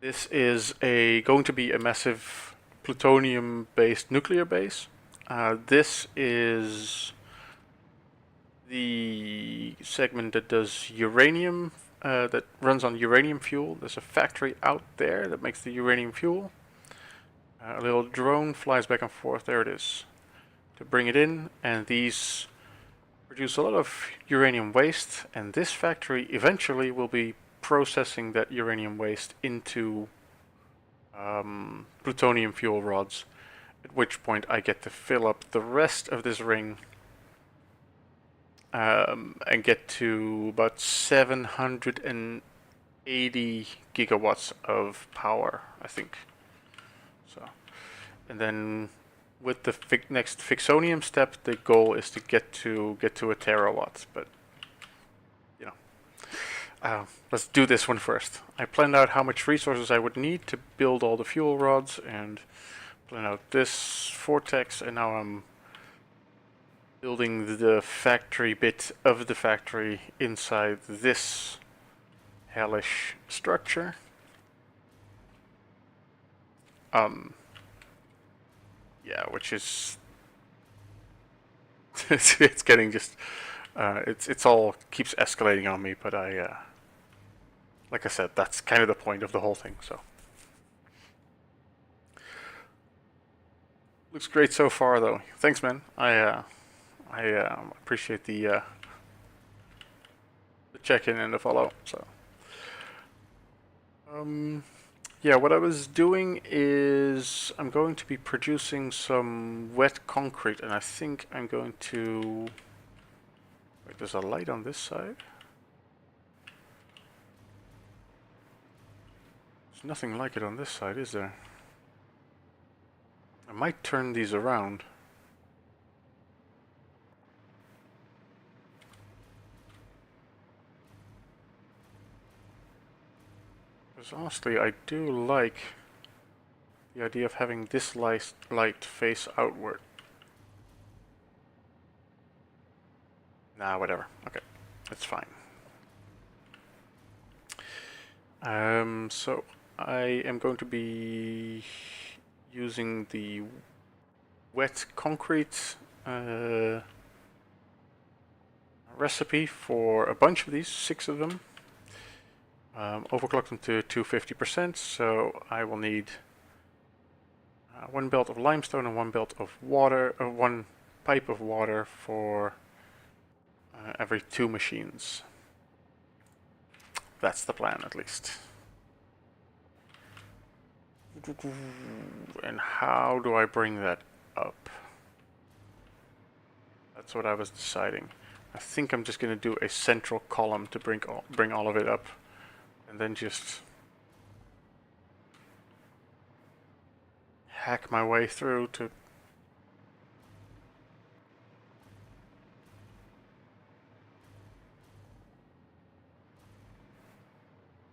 this is going to be a massive plutonium-based nuclear base. This is the segment that does uranium, that runs on uranium fuel. There's a factory out there that makes the uranium fuel. A little drone flies back and forth, there it is, to bring it in, and these produce a lot of uranium waste, and this factory eventually will be processing that uranium waste into plutonium fuel rods, at which point I get to fill up the rest of this ring and get to about 780 gigawatts of power, I think. So, and then with the next Fixonium step, the goal is to get to a terawatt. But you know, let's do this one first. I planned out how much resources I would need to build all the fuel rods and plan out this vortex, and now I'm building the factory bit of the factory inside this hellish structure. Yeah, which is it's getting just it's all keeps escalating on me, but I like I said, that's kind of the point of the whole thing. So looks great so far, though. Thanks, man. I appreciate the check-in and the follow. So yeah, what I was doing is I'm going to be producing some wet concrete, and I think I'm going to... Wait, there's a light on this side? There's nothing like it on this side, is there? I might turn these around. Honestly, I do like the idea of having this light face outward. Nah, whatever. Okay, that's fine. So I am going to be using the wet concrete recipe for a bunch of these, 6 of them. Overclock them to 250%, so I will need 1 belt of limestone and 1 belt of water, 1 pipe of water for every 2 machines. That's the plan, at least. And how do I bring that up? That's what I was deciding. I think I'm just going to do a central column to bring all of it up. And then just hack my way through to...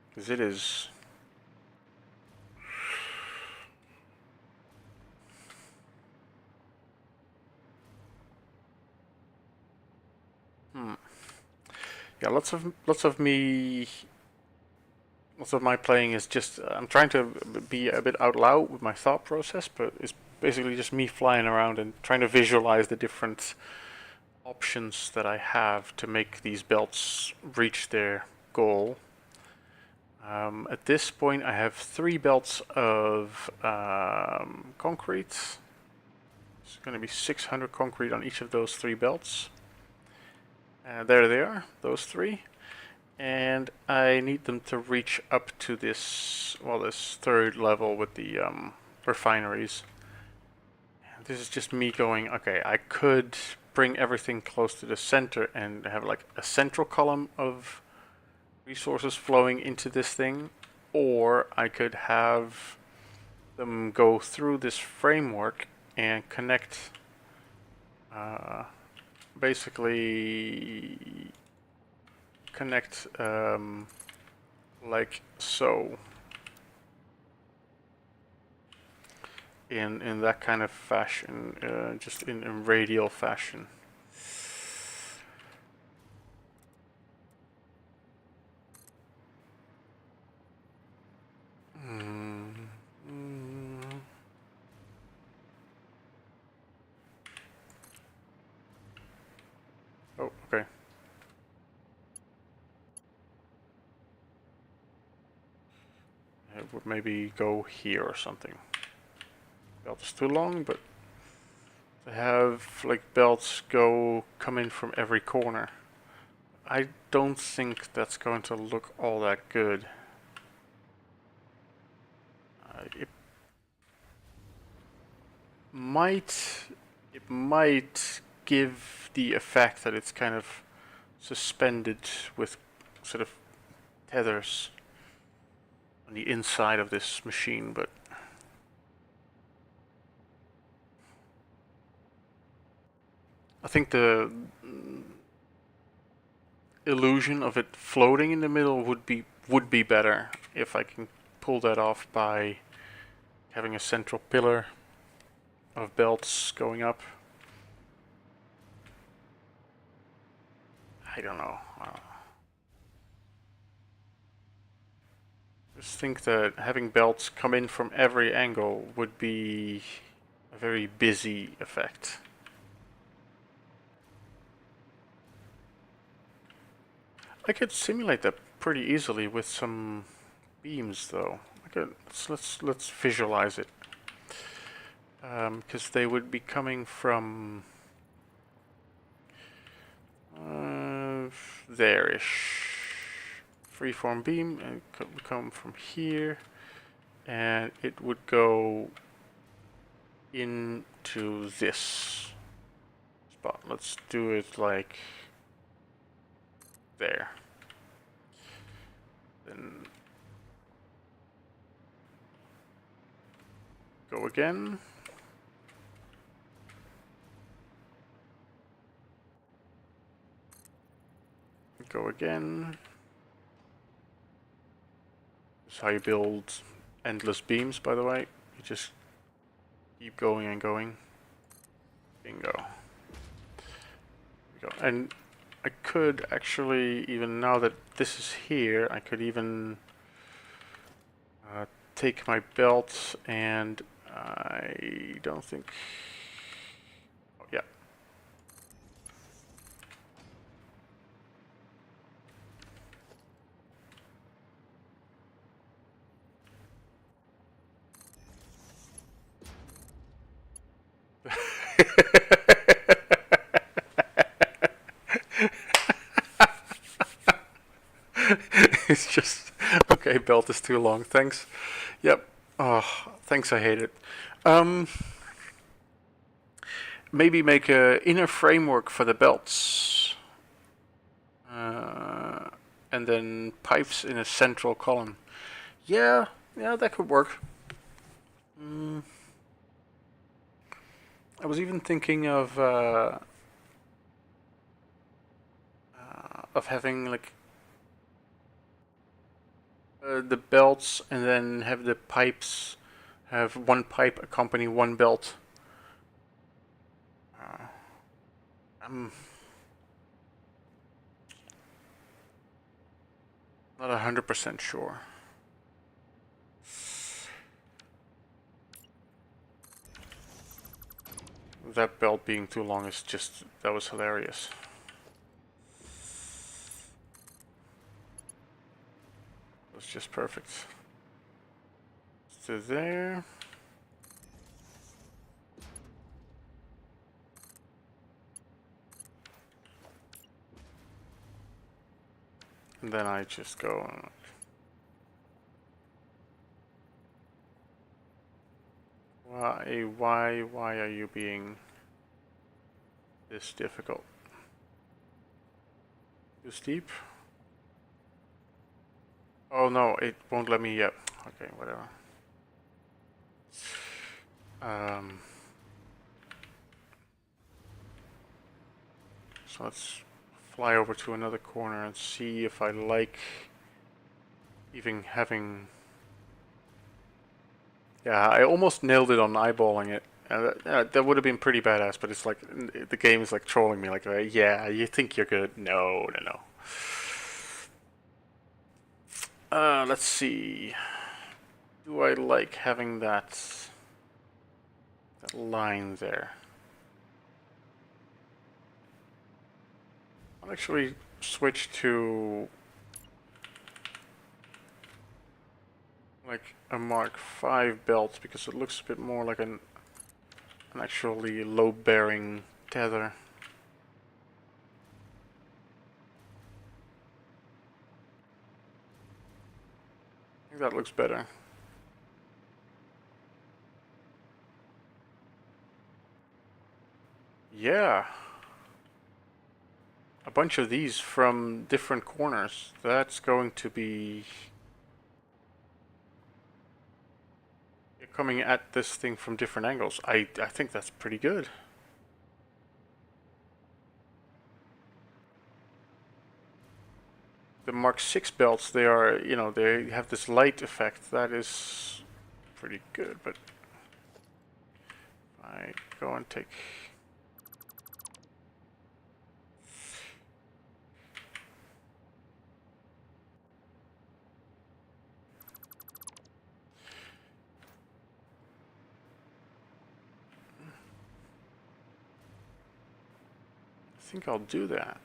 Because it is... Yeah, lots of my playing is just, I'm trying to be a bit out loud with my thought process, but it's basically just me flying around and trying to visualize the different options that I have to make these belts reach their goal. At this point I have 3 belts of concrete. It's going to be 600 concrete on each of those 3 belts. There they are, those 3. And I need them to reach up to this, well, this 3rd level with the refineries. This is just me going, okay, I could bring everything close to the center and have like a central column of resources flowing into this thing, or I could have them go through this framework and connect, basically connect like so, in that kind of fashion, just in radial fashion. Oh, okay. It would maybe go here or something. Belt is too long, but to have like belts come in from every corner, I don't think that's going to look all that good. It might give the effect that it's kind of suspended with sort of tethers on the inside of this machine, but I think the illusion of it floating in the middle would be better if I can pull that off by having a central pillar of belts going up. I don't know. Just think that having belts come in from every angle would be a very busy effect. I could simulate that pretty easily with some beams, though. Let's visualize it, because they would be coming from there-ish. Freeform beam, and it could come from here, and it would go into this spot. Let's do it like there. Then go again. Go again. This is how you build endless beams, by the way. You just keep going and going. Bingo. There we go. And I could actually, even now that this is here, I could even take my belt, and I don't think... Oh, yeah. It's just, okay, belt is too long, thanks. Yep. Oh, thanks, I hate it. Maybe make a inner framework for the belts. And then pipes in a central column. Yeah, that could work. I was even thinking of having like the belts, and then have the pipes have one pipe accompany one belt. I'm not 100% sure. That belt being too long is just, that was hilarious. That's just perfect. To there. And then I just go on. Why are you being this difficult? Too steep? Oh no, it won't let me yet. Okay, whatever. So let's fly over to another corner and see if I like even having... Yeah, I almost nailed it on eyeballing it. That would have been pretty badass, but it's like, the game is like trolling me, like, yeah, you think you're good. No, no, no. Let's see. Do I like having that line there? I'll actually switch to like a Mark V belt because it looks a bit more like an actually load-bearing tether. I think that looks better. Yeah. A bunch of these from different corners. That's going to be... coming at this thing from different angles. I think that's pretty good. The Mark VI belts, they are, you know, they have this light effect. That is pretty good, but I go and take... I think I'll do that.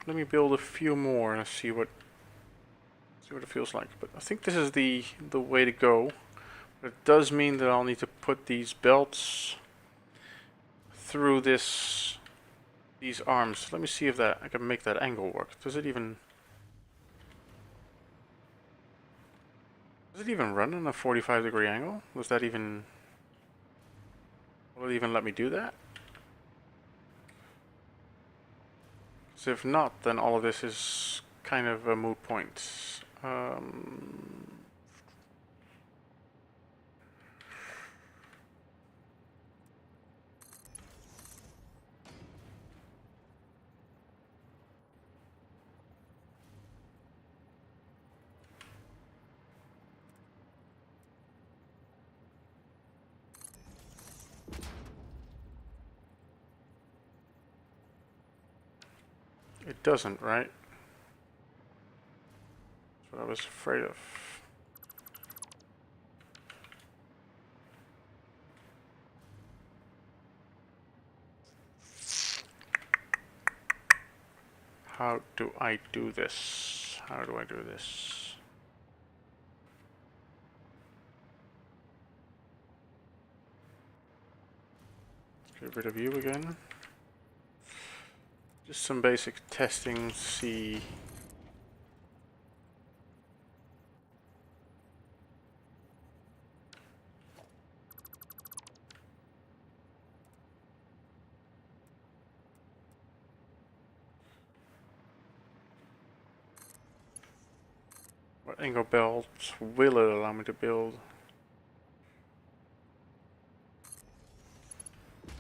Let me build a few more and see what it feels like. But I think this is the way to go. But it does mean that I'll need to put these belts through these arms. Let me see if that I can make that angle work. Does it even run on a 45-degree angle? Will it even let me do that? So if not, then all of this is kind of a moot point. It doesn't, right? That's what I was afraid of. How do I do this? How do I do this? Get rid of you again. Just some basic testing, see. What angle belt will it allow me to build?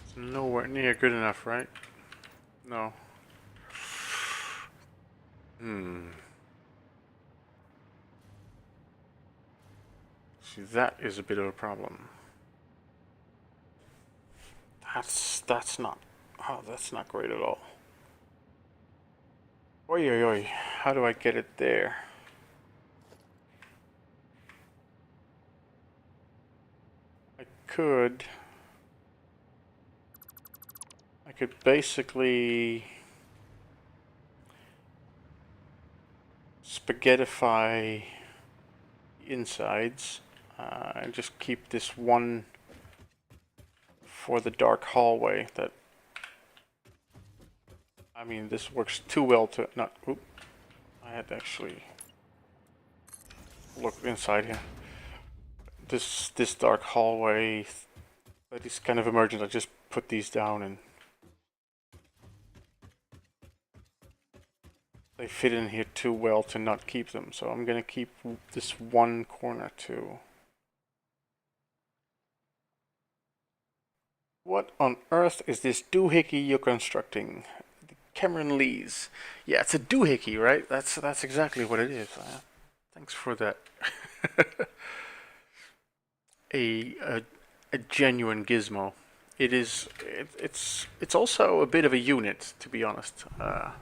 It's nowhere near good enough, right? No. See, that is a bit of a problem. That's not... Oh, that's not great at all. Oi, oi, oi. How do I get it there? I could basically spaghettify insides and just keep this one for the dark hallway. That, I mean, this works too well to not. Oop, I had to actually look inside here. This dark hallway that is kind of emergent. I just put these down and they fit in here too well to not keep them. So I'm gonna keep this one corner too. What on earth is this doohickey you're constructing? Cameron Lees. Yeah, it's a doohickey, right? That's exactly what it is. Thanks for that. a genuine gizmo. It is. It's also a bit of a unit, to be honest. Yeah,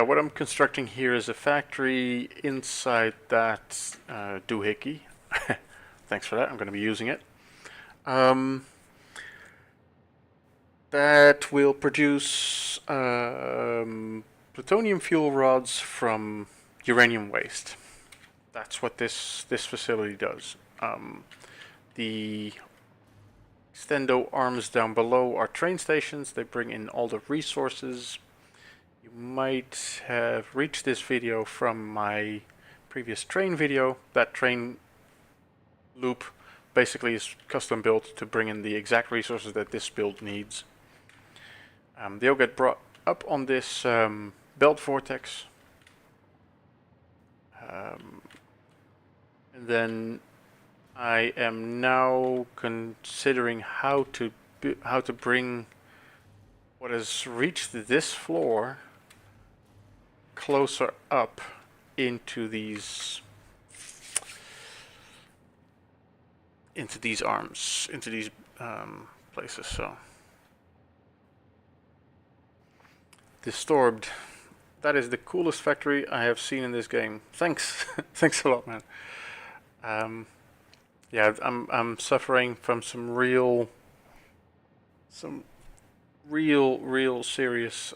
what I'm constructing here is a factory inside that doohickey. Thanks for that. I'm going to be using it. That will produce plutonium fuel rods from uranium waste. That's what this facility does. The extendo arms down below are train stations. They bring in all the resources. You might have reached this video from my previous train video. That train loop basically is custom built to bring in the exact resources that this build needs. They'll get brought up on this belt vortex. And then I am now considering how to bring what has reached this floor closer up into these arms, into these places. So Disturbed. That is the coolest factory I have seen in this game. Thanks, thanks a lot, man. Yeah, I'm suffering from some real serious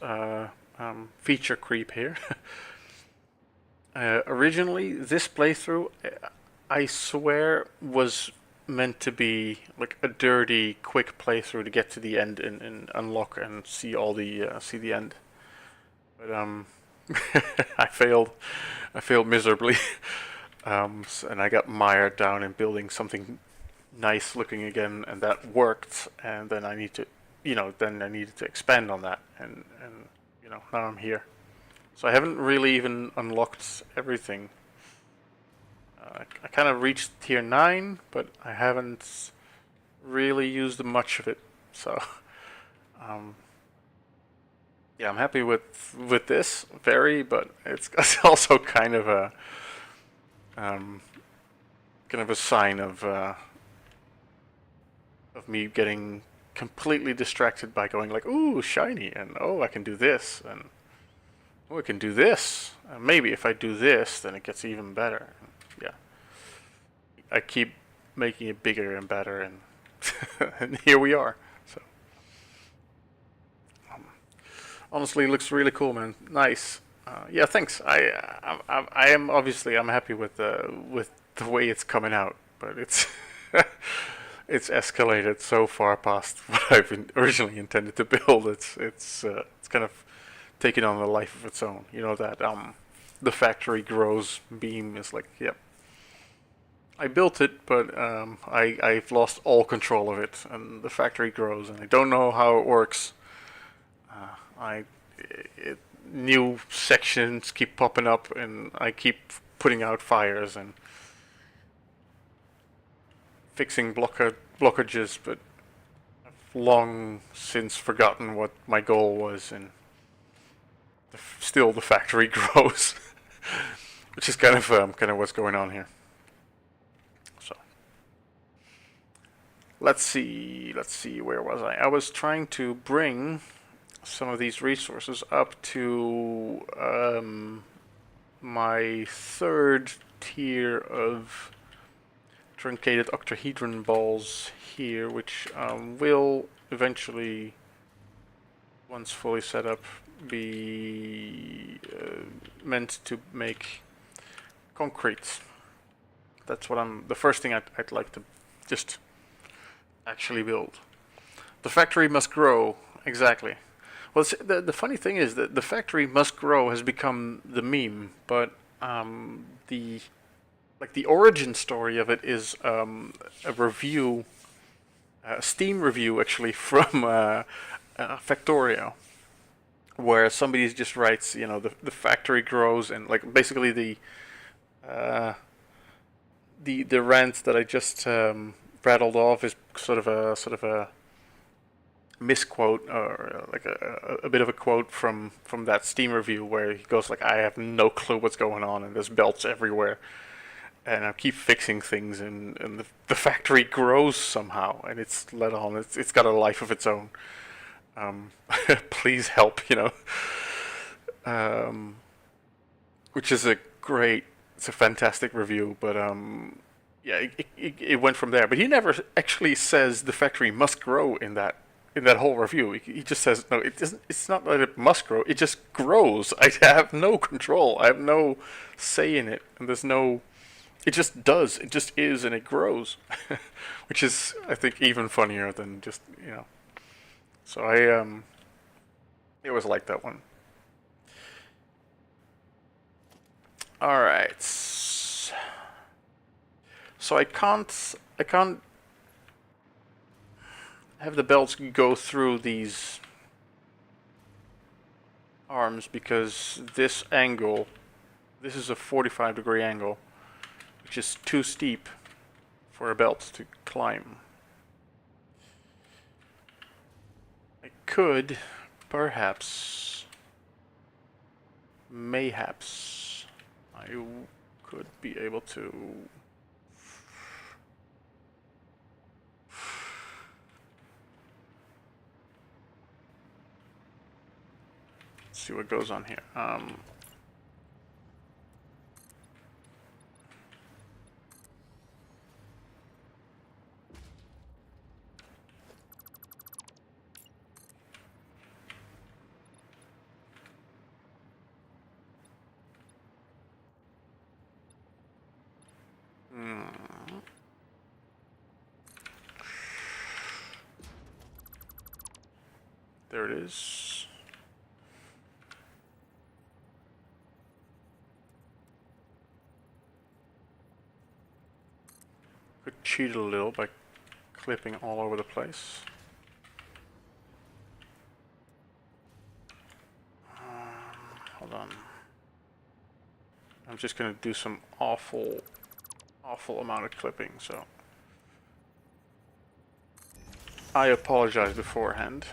feature creep here. Originally, this playthrough, I swear, was meant to be like a dirty, quick playthrough to get to the end and unlock and see all the see the end. But I failed miserably, and I got mired down in building something nice looking again, and that worked. And then I need to, then I needed to expand on that, and now I'm here. So I haven't really even unlocked everything. I kind of reached tier 9, but I haven't really used much of it. So, yeah, I'm happy with this, but it's also kind of a sign of me getting completely distracted by going like, ooh, shiny, and oh, I can do this, and oh, I can do this, and maybe if I do this, then it gets even better. Yeah, I keep making it bigger and better, and and here we are. So honestly, it looks really cool, man. Nice. Yeah, thanks. I am obviously I'm happy with the way it's coming out, but it's it's escalated so far past what I've originally intended to build. It's kind of taken on a life of its own. You know that the factory grows beam is like, yep. I built it, but I've lost all control of it, and the factory grows, and I don't know how it works. New sections keep popping up, and I keep putting out fires and fixing blockages, but I've long since forgotten what my goal was, and still the factory grows, which is kind of what's going on here. So let's see, where was I? I was trying to bring some of these resources up to my third tier of truncated octahedron balls here, which will eventually, once fully set up, be meant to make concrete. That's what the first thing I'd like to just actually build. The factory must grow, exactly. Well, the funny thing is that the factory must grow has become the meme, but the origin story of it is a review, a Steam review actually from Factorio, where somebody just writes, the factory grows, and like basically the rant that I just rattled off is sort of a misquote, or like a bit of a quote from that Steam review where he goes like, I have no clue what's going on and there's belts everywhere and I keep fixing things and the factory grows somehow and it's let on, it's got a life of its own. Please help, which is it's a fantastic review, but yeah, it went from there. But he never actually says the factory must grow in that whole review. He just says, no, it doesn't. It's not that it must grow. It just grows. I have no control. I have no say in it, and there's no. It just does. It just is, and it grows, which is, I think, even funnier than just. So I it was like that one. All right. So I can't have the belts go through these arms because this angle, this is a 45-degree angle, which is too steep for a belt to climb. I could, perhaps, mayhaps, I could be able to see what goes on here. There it is. Could cheat a little by clipping all over the place. Hold on. I'm just gonna do some awful amount of clipping, so I apologize beforehand.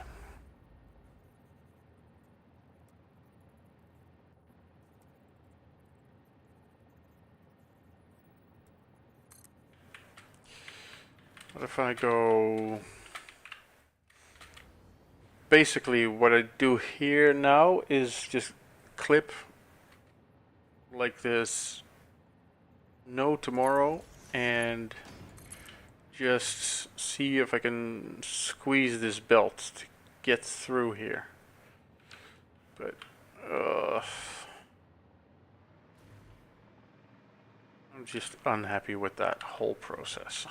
What if I go... Basically, what I do here now is just clip like this, no tomorrow, and just see if I can squeeze this belt to get through here. But, I'm just unhappy with that whole process.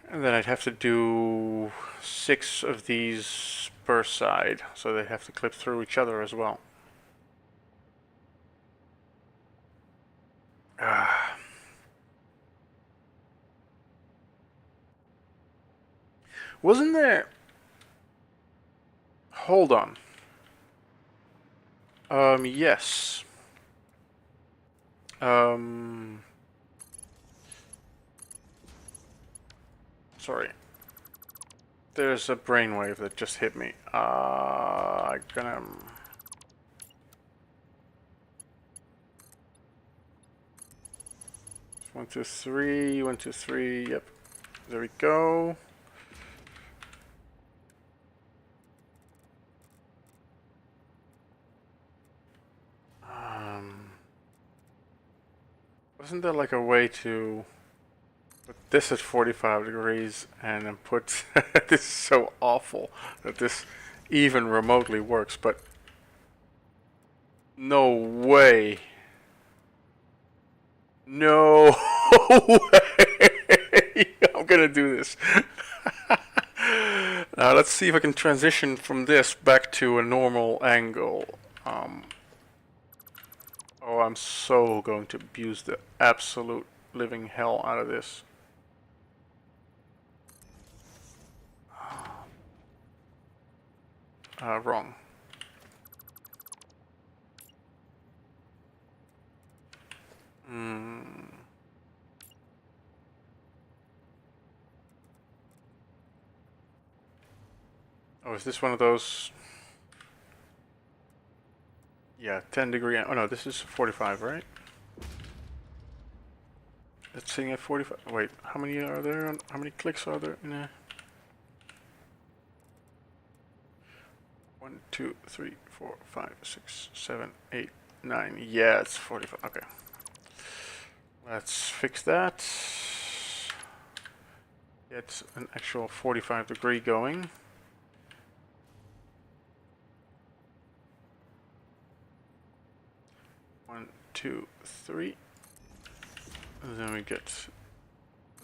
And then I'd have to do 6 of these per side, so they have to clip through each other as well. Wasn't there... Hold on. Yes. Sorry. There's a brainwave that just hit me. I'm gonna... 1, 2, 3, 1, 2, 3, yep. There we go. Wasn't there like a way to put this at 45 degrees and then put... This is so awful that this even remotely works, but no way. No way. I'm gonna do this. Now let's see if I can transition from this back to a normal angle. Oh, I'm so going to abuse the absolute living hell out of this. Wrong. Oh, is this one of those? Yeah, 10 degree. Oh no, this is 45, right? It's sitting at 45. Wait, how many are there? How many clicks are there in a? 1, 2, 3, 4, 5, 6, 7, 8, 9. Yeah, it's 45. Okay. Let's fix that. Get an actual 45 degree going. One, two, three. And then we get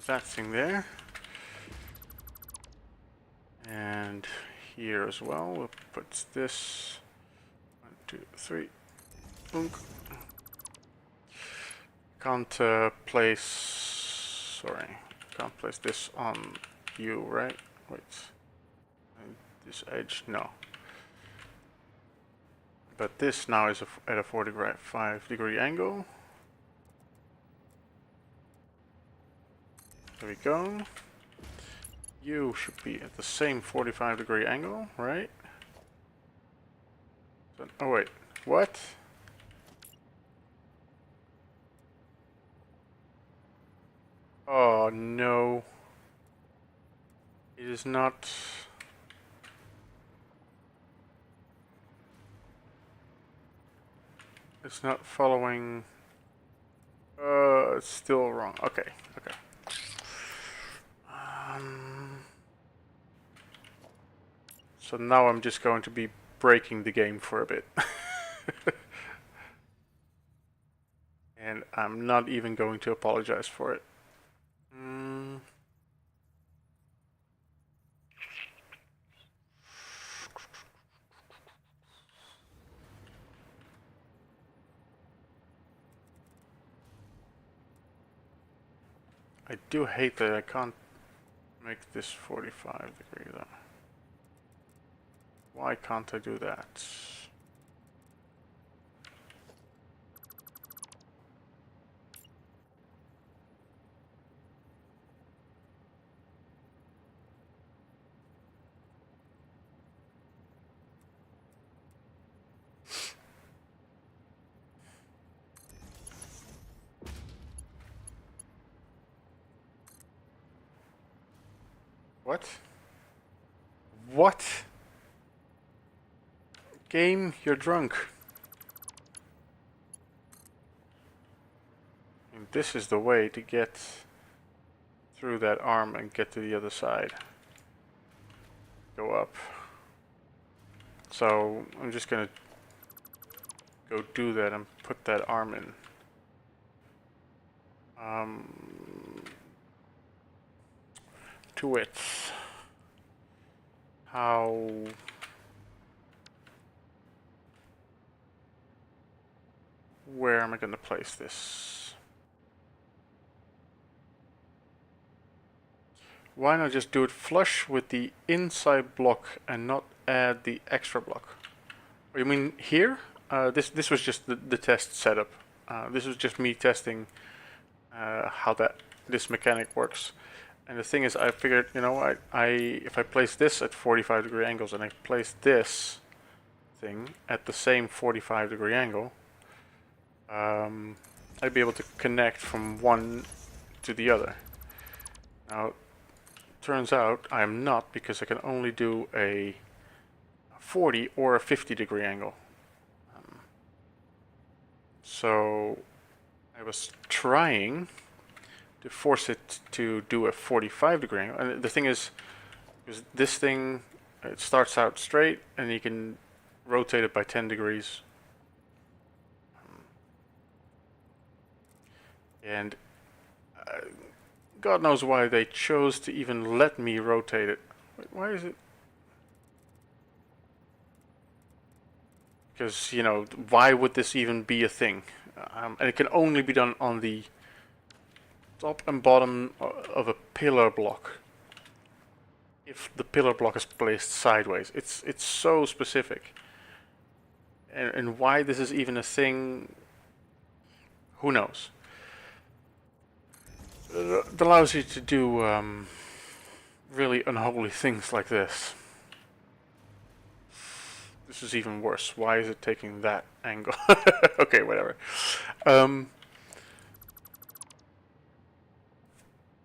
that thing there. And here as well, we'll put this. 1, 2, 3. Boom. Can't place. Sorry, can't place this on you, right? Wait. This edge, no. But this now is at a 45 degree angle. There we go. You should be at the same 45 degree angle, right? So, oh wait, what? Oh no. It is not. It's not following. It's still wrong. Okay, okay. So now I'm just going to be breaking the game for a bit. And I'm not even going to apologize for it. I do hate that I can't make this 45 degree though. Why can't I do that? What? What? Game, you're drunk. And this is the way to get through that arm and get to the other side. Go up. So I'm just gonna go do that and put that arm in. To it. How? Where am I going to place this? Why not just do it flush with the inside block and not add the extra block? Oh, you mean here? This was just the test setup. This was just me testing how this mechanic works. And the thing is, I figured, you know, if I place this at 45 degree angles and I place this thing at the same 45 degree angle, I'd be able to connect from one to the other. Now, turns out I'm not, because I can only do a 40 or a 50 degree angle. So I I was trying to force it to do a 45-degree angle. And the thing is this thing, it starts out straight, and you can rotate it by 10 degrees. And God knows why they chose to even let me rotate it. Wait, why is it? Because, you know, why would this even be a thing? And it can only be done on the top and bottom of a pillar block. If the pillar block is placed sideways. It's so specific. And why this is even a thing, who knows? It allows you to do really unholy things like this. This is even worse. Why is it taking that angle? Okay, whatever. And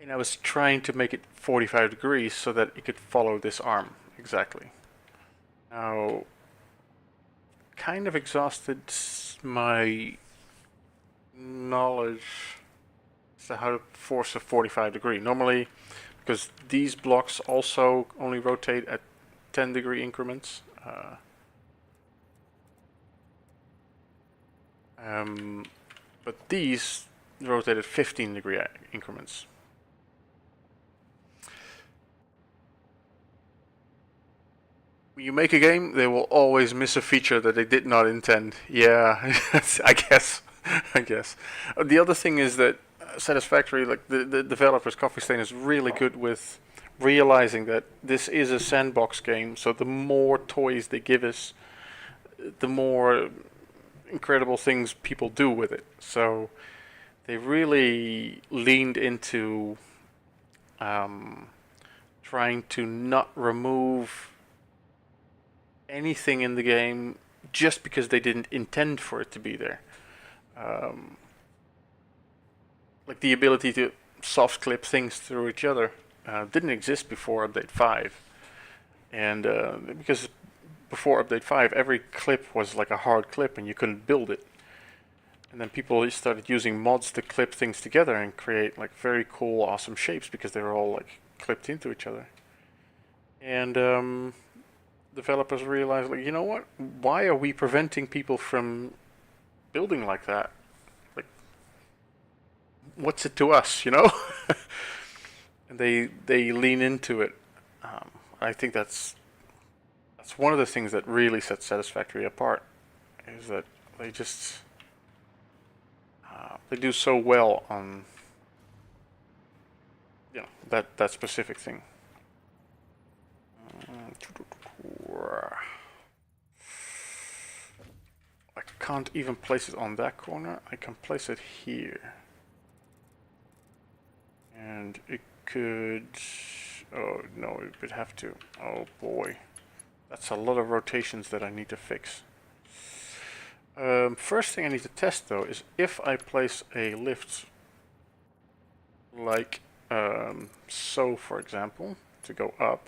I was trying to make it 45 degrees so that it could follow this arm exactly. Now, kind of exhausted my knowledge as to how to force a 45 degree. Normally, because these blocks also only rotate at 10-degree increments. But these rotate at 15-degree increments. When you make a game, they will always miss a feature that they did not intend. Yeah, I guess. The other thing is that Satisfactory, like the developers, Coffee Stain, is really good with realizing that this is a sandbox game. So the more toys they give us, the more incredible things people do with it. So they really leaned into trying to not remove anything in the game just because they didn't intend for it to be there. Like the ability to soft clip things through each other didn't exist before update 5. And because before update 5, every clip was like a hard clip and you couldn't build it. And then people started using mods to clip things together and create like very cool, awesome shapes because they were all like clipped into each other. And developers realized, like, you know what? Why are we preventing people from building like that? Like, what's it to us, you know? And they lean into it. I think that's one of the things that really sets Satisfactory apart, is that they just they do so well on, you know, that specific thing. I can't even place it on that corner. I can place it here, and it could. Oh no, it would have to. Oh boy. That's a lot of rotations that I need to fix. First thing I need to test though is if I place a lift like so, for example, to go up.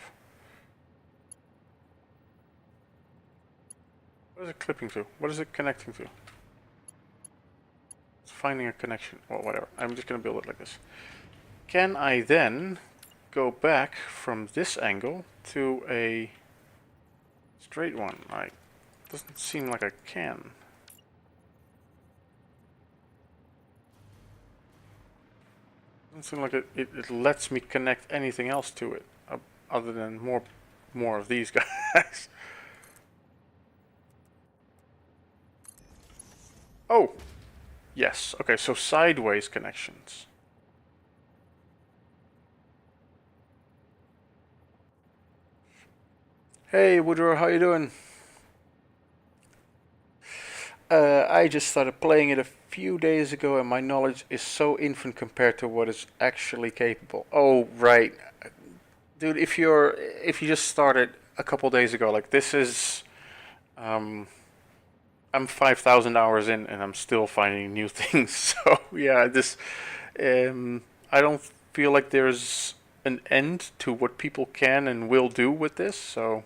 What is it clipping to? What is it connecting to? It's finding a connection. Well, whatever. I'm just going to build it like this. Can I then go back from this angle to a straight one? Doesn't seem like I can. Doesn't seem like it lets me connect anything else to it other than more of these guys. Oh, yes. Okay, so sideways connections. Hey, Woodrow, how you doing? I just started playing it a few days ago, and my knowledge is so infant compared to what is actually capable. Oh, right, dude. If you just started a couple days ago, like this is, I'm 5,000 hours in, and I'm still finding new things. So yeah, I don't feel like there's an end to what people can and will do with this. So.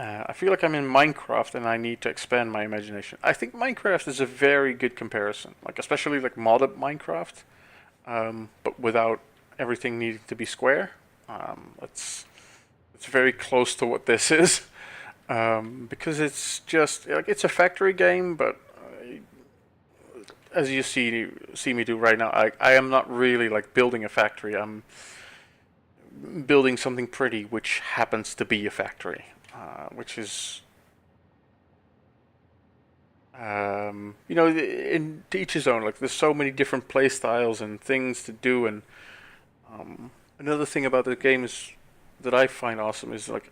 I feel like I'm in Minecraft and I need to expand my imagination. I think Minecraft is a very good comparison, like especially like modded Minecraft, but without everything needing to be square. It's very close to what this is, because it's just like it's a factory game, but as you see me do right now, I am not really like building a factory. I'm building something pretty, which happens to be a factory, which is, in to each his own. Like, there's so many different play styles and things to do, and another thing about the game is that I find awesome is like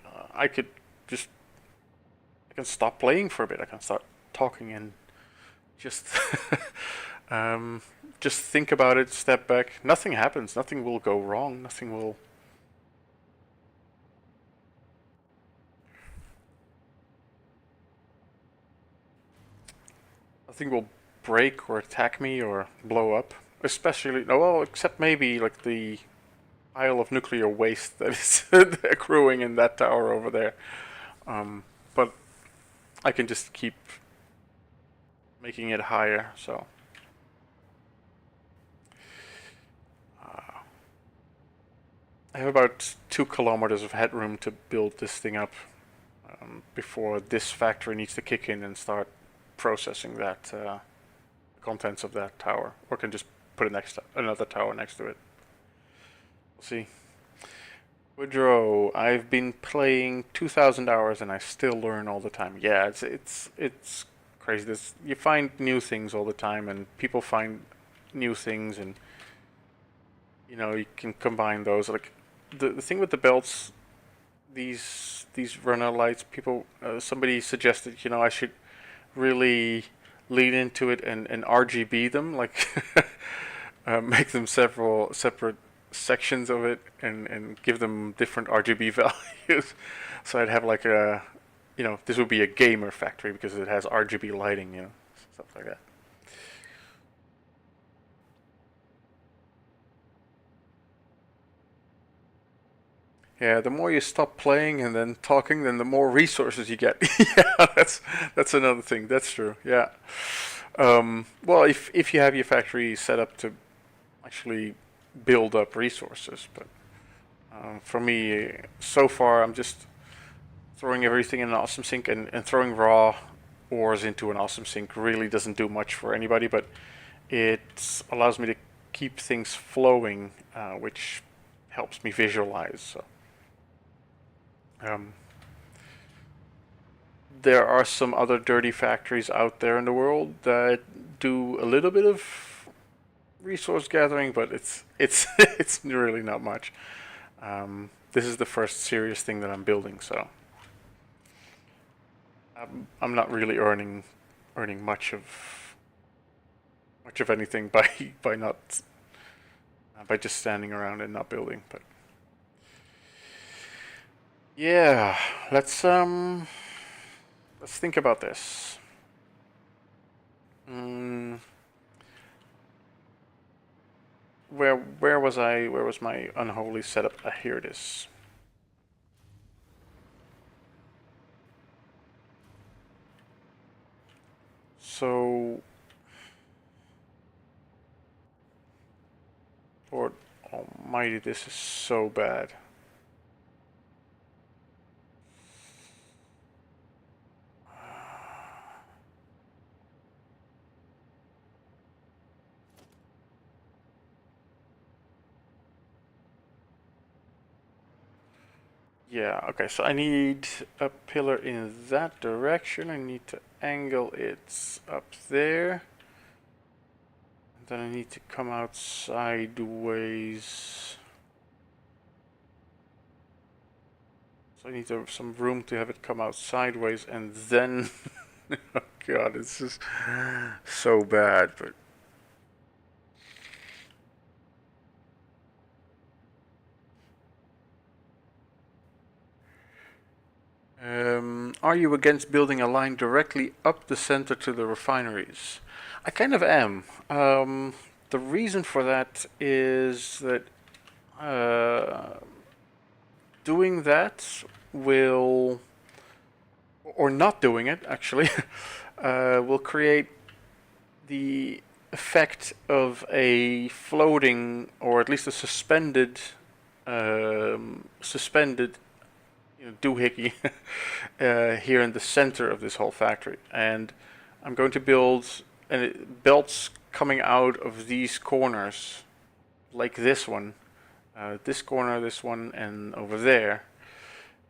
just I can stop playing for a bit. I can start talking and just just think about it, step back. Nothing happens. Nothing will go wrong. Nothing will break or attack me or blow up. Especially, no, well, except maybe like the pile of nuclear waste that is accruing in that tower over there. But I can just keep making it higher. So I have about 2 kilometers of headroom to build this thing up, before this factory needs to kick in and start processing that contents of that tower, or can just put another tower next to it. We'll see. Woodrow, I've been playing 2,000 hours and I still learn all the time. Yeah, it's crazy. You find new things all the time, and people find new things, and you can combine those. Like the thing with the belts, these runner lights. Somebody suggested I should really lean into it and RGB them, like make them several separate sections of it, and give them different RGB values. So I'd have like this would be a gamer factory because it has RGB lighting, stuff like that. Yeah, the more you stop playing and then talking, then the more resources you get. Yeah, that's another thing. That's true. Yeah. Well, if you have your factory set up to actually build up resources, but for me, so far, I'm just throwing everything in an awesome sink, and throwing raw ores into an awesome sink really doesn't do much for anybody, but it allows me to keep things flowing, which helps me visualize. So. Um, there are some other dirty factories out there in the world that do a little bit of resource gathering, but it's really not much. This is the first serious thing that I'm building, so I'm not really earning much of anything by not by just standing around and not building. But yeah, let's think about this. Where was I? Where was my unholy setup? Here it is. So, Lord Almighty, this is so bad. Yeah, okay, so I need a pillar in that direction. I need to angle it up there. And then I need to come out sideways. So I need some room to have it come out sideways, and then... oh god, it's just so bad, but... Are you against building a line directly up the center to the refineries? I kind of am. The reason for that is that doing that will or not doing it actually, will create the effect of a floating, or at least a suspended, doohickey here in the center of this whole factory. And I'm going to build belts coming out of these corners, like this one, this corner, this one, and over there.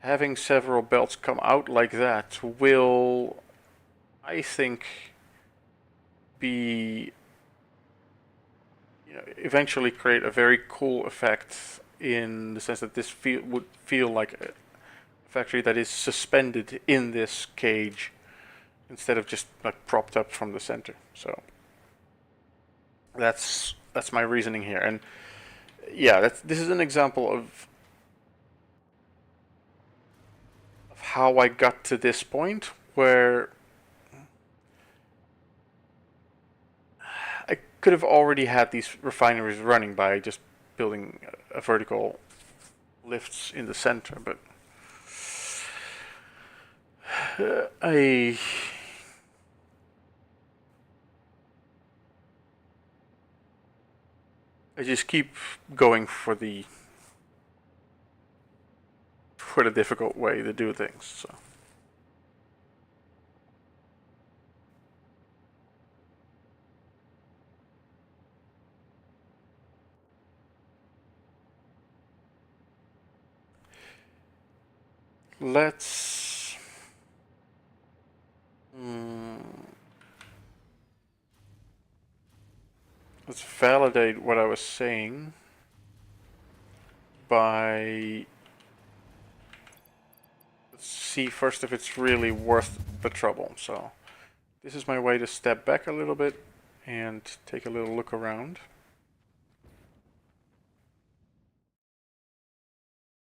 Having several belts come out like that will, I think, be, eventually create a very cool effect, in the sense that this would feel like a factory that is suspended in this cage instead of just like propped up from the center. So that's my reasoning here. And yeah, this is an example of how I got to this point, where I could have already had these refineries running by just building a vertical lifts in the center, but I just keep going for the difficult way to do things. So. Let's validate what I was saying by, let's see first if it's really worth the trouble. So this is my way to step back a little bit and take a little look around.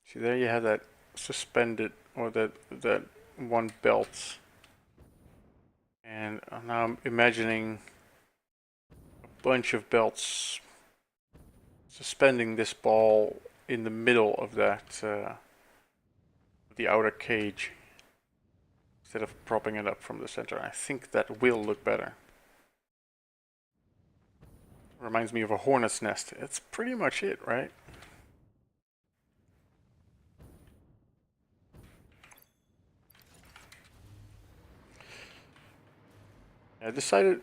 See, there you have that suspended, or that one belt. And now I'm imagining a bunch of belts suspending this ball in the middle of that, the outer cage, instead of propping it up from the center. I think that will look better. Reminds me of a hornet's nest. It's pretty much it, right? I decided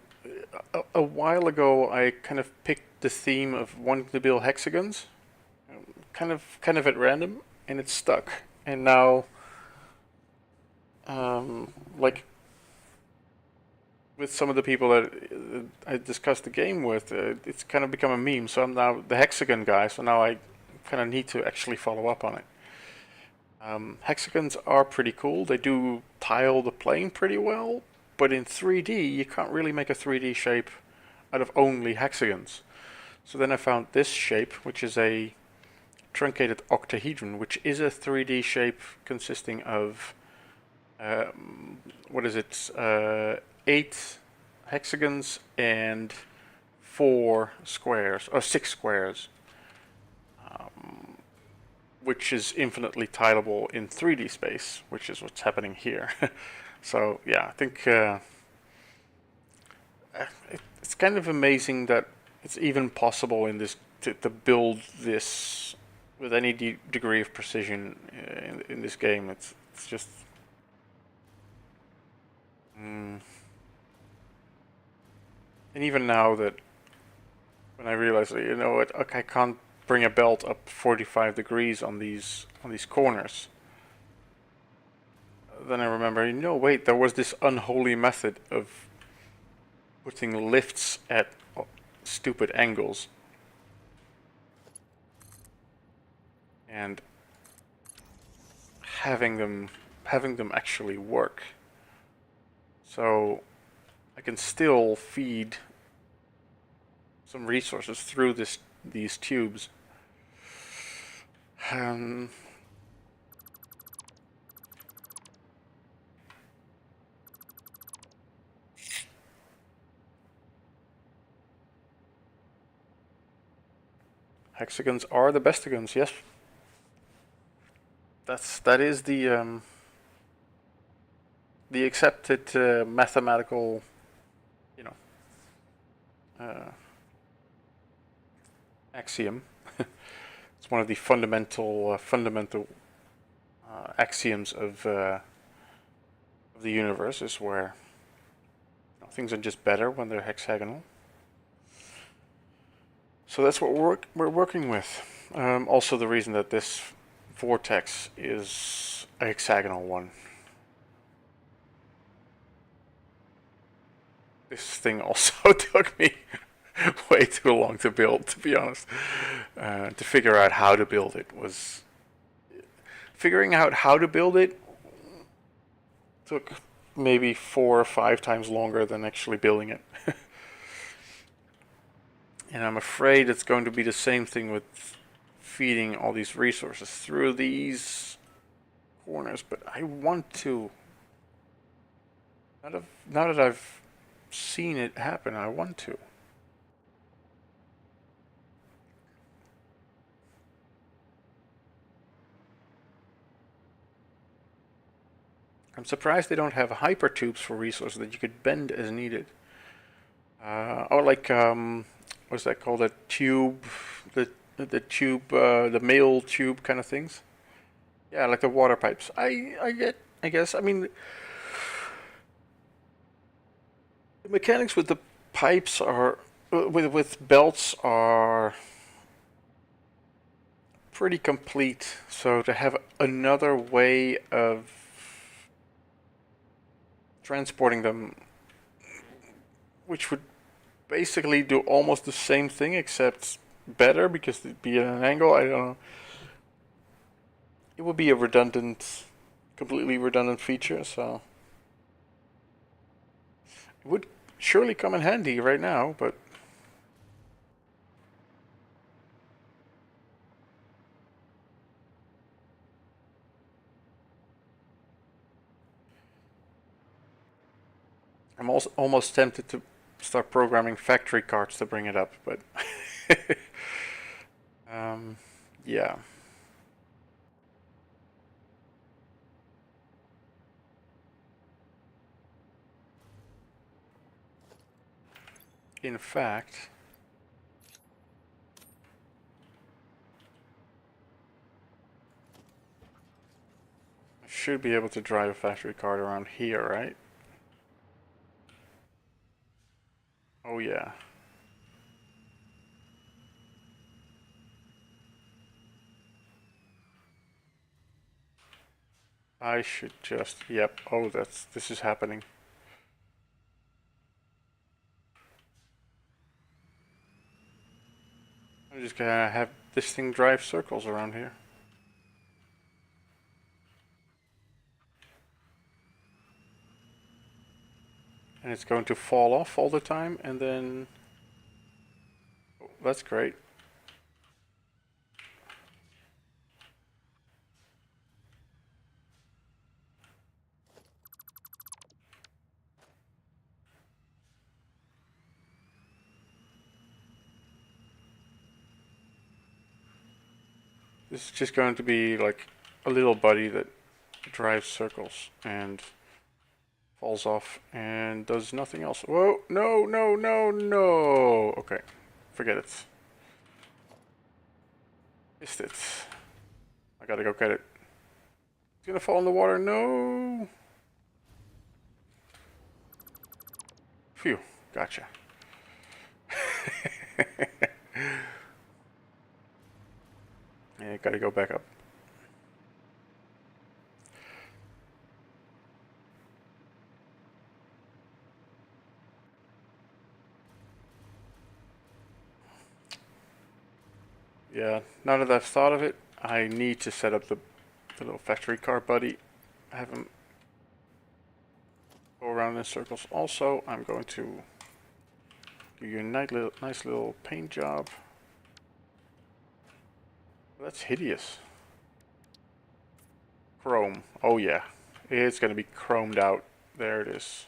a while ago, I kind of picked the theme of wanting to build hexagons, kind of at random, and it stuck. And now, like with some of the people that I discussed the game with, it's kind of become a meme. So I'm now the hexagon guy. So now I kind of need to actually follow up on it. Hexagons are pretty cool. They do tile the plane pretty well, but in 3D, you can't really make a 3D shape out of only hexagons. So then I found this shape, which is a truncated octahedron, which is a 3D shape consisting of, 8 hexagons and 4 squares, or 6 squares, which is infinitely tileable in 3D space, which is what's happening here. So yeah, I think it's kind of amazing that it's even possible in this to build this with any degree of precision in this game. It's just and even now, that when I realize that, I can't bring a belt up 45 degrees on these corners, then I remember, wait, there was this unholy method of putting lifts at stupid angles and having them actually work. So I can still feed some resources through these tubes. Hexagons are the bestigons, yes. That is the the accepted mathematical, you know, axiom. It's one of the fundamental axioms of the universe, is where things are just better when they're hexagonal. So that's what we're working with. Also, the reason that this vortex is a hexagonal one. This thing also took me way too long to build, to be honest. To figure out how to build it was... Figuring out how to build it took maybe 4 or 5 times longer than actually building it. And I'm afraid it's going to be the same thing with feeding all these resources through these corners, but I want to. Now that I've seen it happen, I want to. I'm surprised they don't have hyper tubes for resources that you could bend as needed. Or like, what's that called? A tube, the tube, the mail tube kind of things. Yeah, like the water pipes. I guess. I mean, the mechanics with the pipes are, with belts are pretty complete. So to have another way of transporting them, which would basically do almost the same thing except better because it'd be at an angle, I don't know. It would be a completely redundant feature, so it would surely come in handy right now, but I'm also almost tempted to start programming factory cards to bring it up, but yeah. In fact, I should be able to drive a factory card around here, right? Oh yeah. I should just, yep, oh, this is happening. I'm just gonna have this thing drive circles around here. And it's going to fall off all the time, and then... Oh, that's great. This is just going to be like a little buddy that drives circles and falls off and does nothing else. Whoa, no, no, no, no. Okay, forget it. Missed it. I gotta go get it. It's gonna fall in the water. No. Phew, gotcha. Yeah, gotta go back up. Yeah, now that I've thought of it, I need to set up the little factory car buddy. Have him go around in circles. Also, I'm going to do you a nice little paint job. That's hideous. Chrome. Oh yeah. It's going to be chromed out. There it is.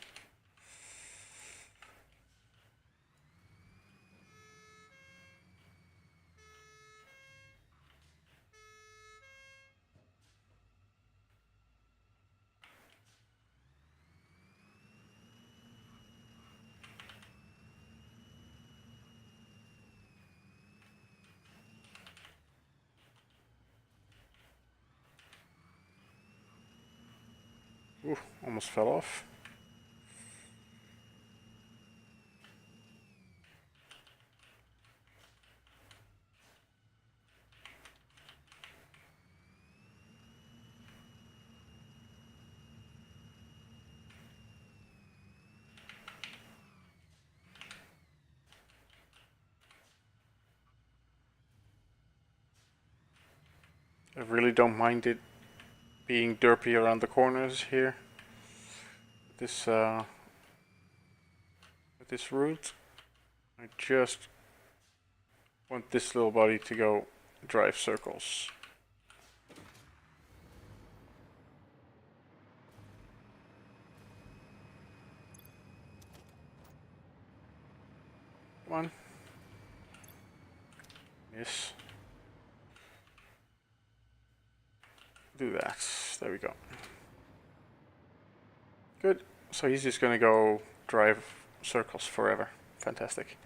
Ooh, almost fell off. I really don't mind it being derpy around the corners here. This with this route, I just want this little body to go drive circles. Come on. Yes. Do that. There we go. Good. So he's just gonna go drive circles forever. Fantastic.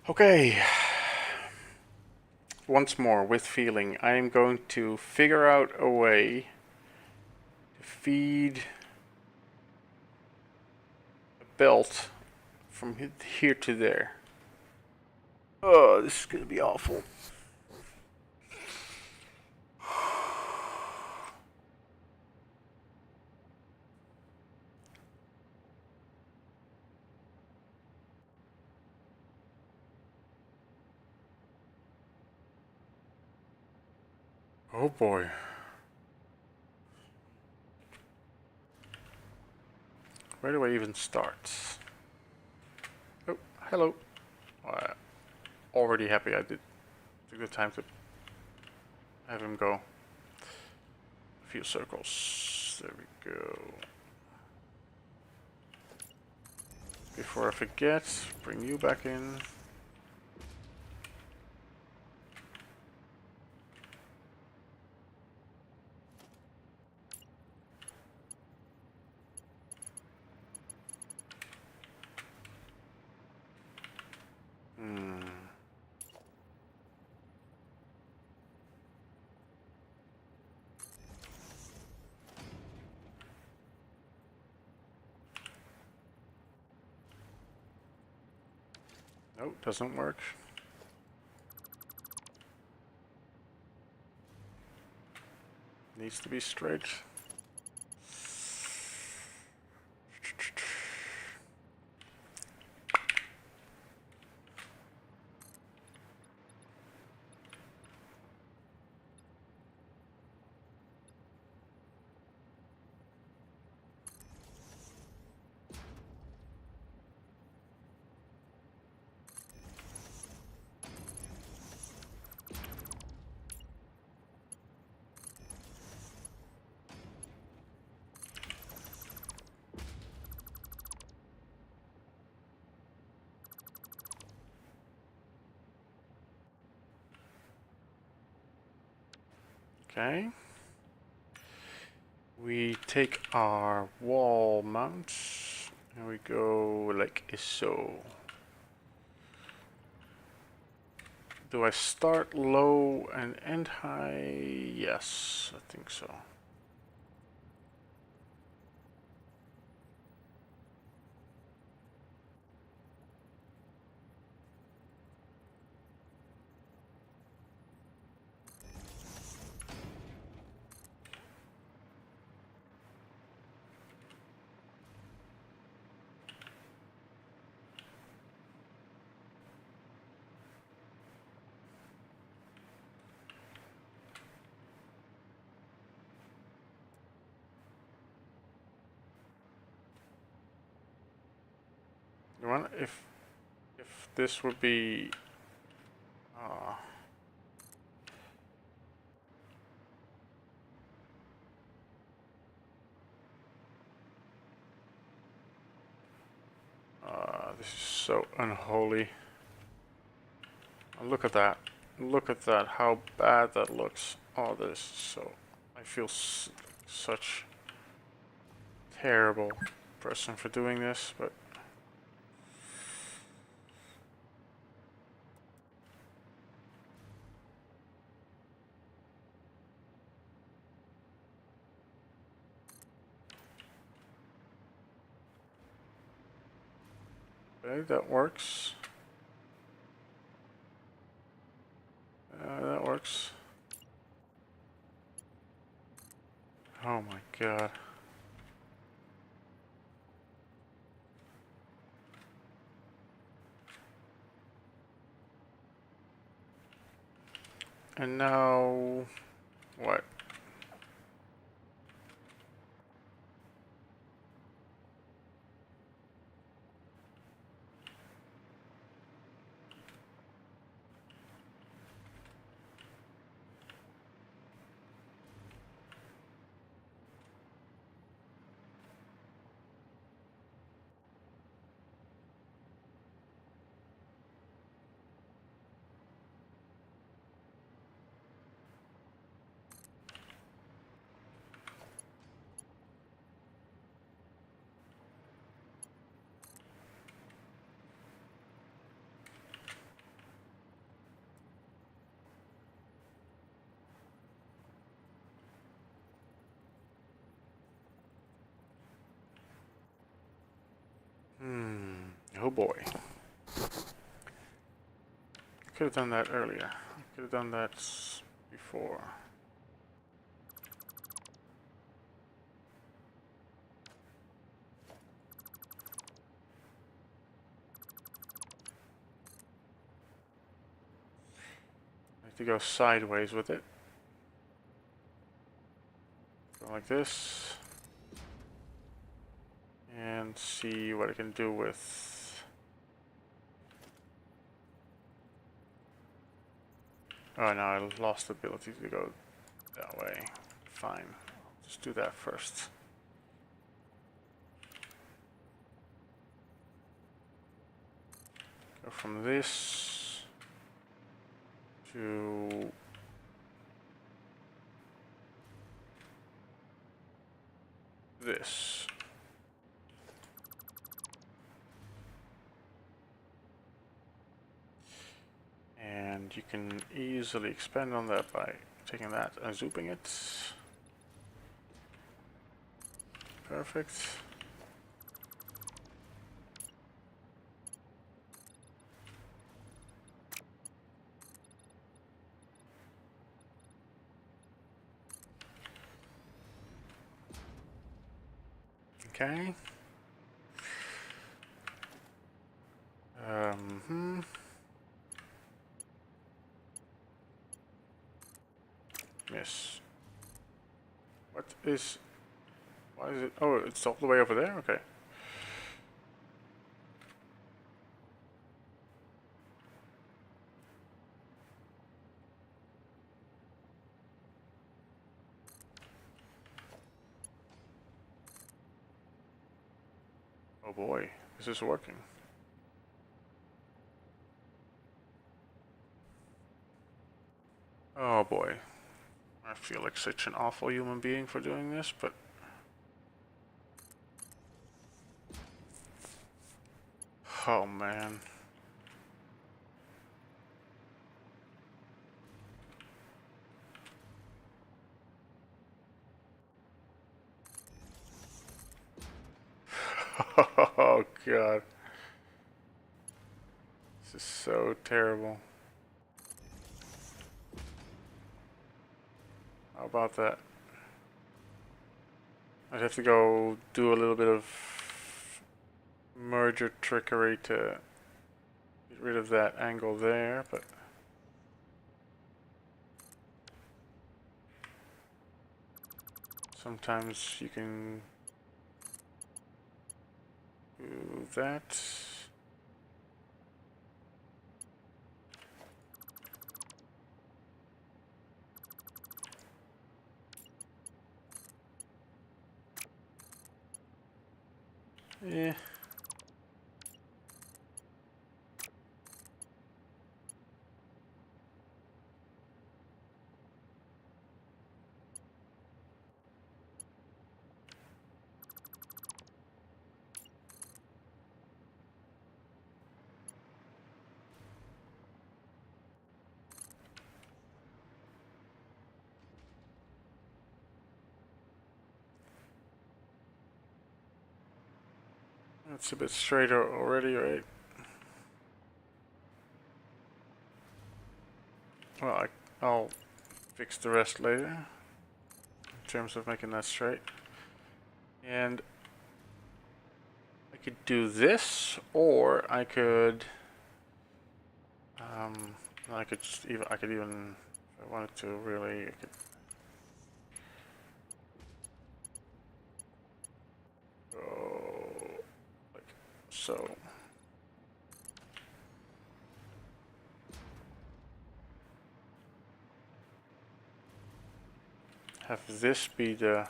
Okay. Once more, with feeling, I am going to figure out a way to feed a belt from here to there. Oh, this is gonna be awful. Oh boy. Where do I even start? Oh, hello. Already happy I did. Took the time to have him go a few circles. There we go. Before I forget, bring you back in. Nope, doesn't work. Needs to be straight. Okay. We take our wall mounts and we go like so. Do I start low and end high? Yes, I think so. You want if this would be this is so unholy. Look at that. Look at that. How bad that looks. Oh, this is so. I feel such terrible person for doing this, but Okay, that works. That works. Oh my god. And now, what? Oh boy. Could have done that earlier. Could have done that before. I have to go sideways with it. Go like this. And see what I can do with... Oh no, I lost the ability to go that way. Fine. Just do that first. Go from this to this. And you can easily expand on that by taking that and zooming it. Perfect. Okay. Miss. What is... Why is it... Oh, it's all the way over there? Okay. Oh boy, this is working. Oh boy. I feel like such an awful human being for doing this, but... Oh man. Oh god. This is so terrible. How about that? I'd have to go do a little bit of merger trickery to get rid of that angle there, but... Sometimes you can do that. Yeah. That's a bit straighter already, right? Well, I'll fix the rest later in terms of making that straight. And I could do this, or I could I could even, if I wanted to really, I could go like so. Have this be the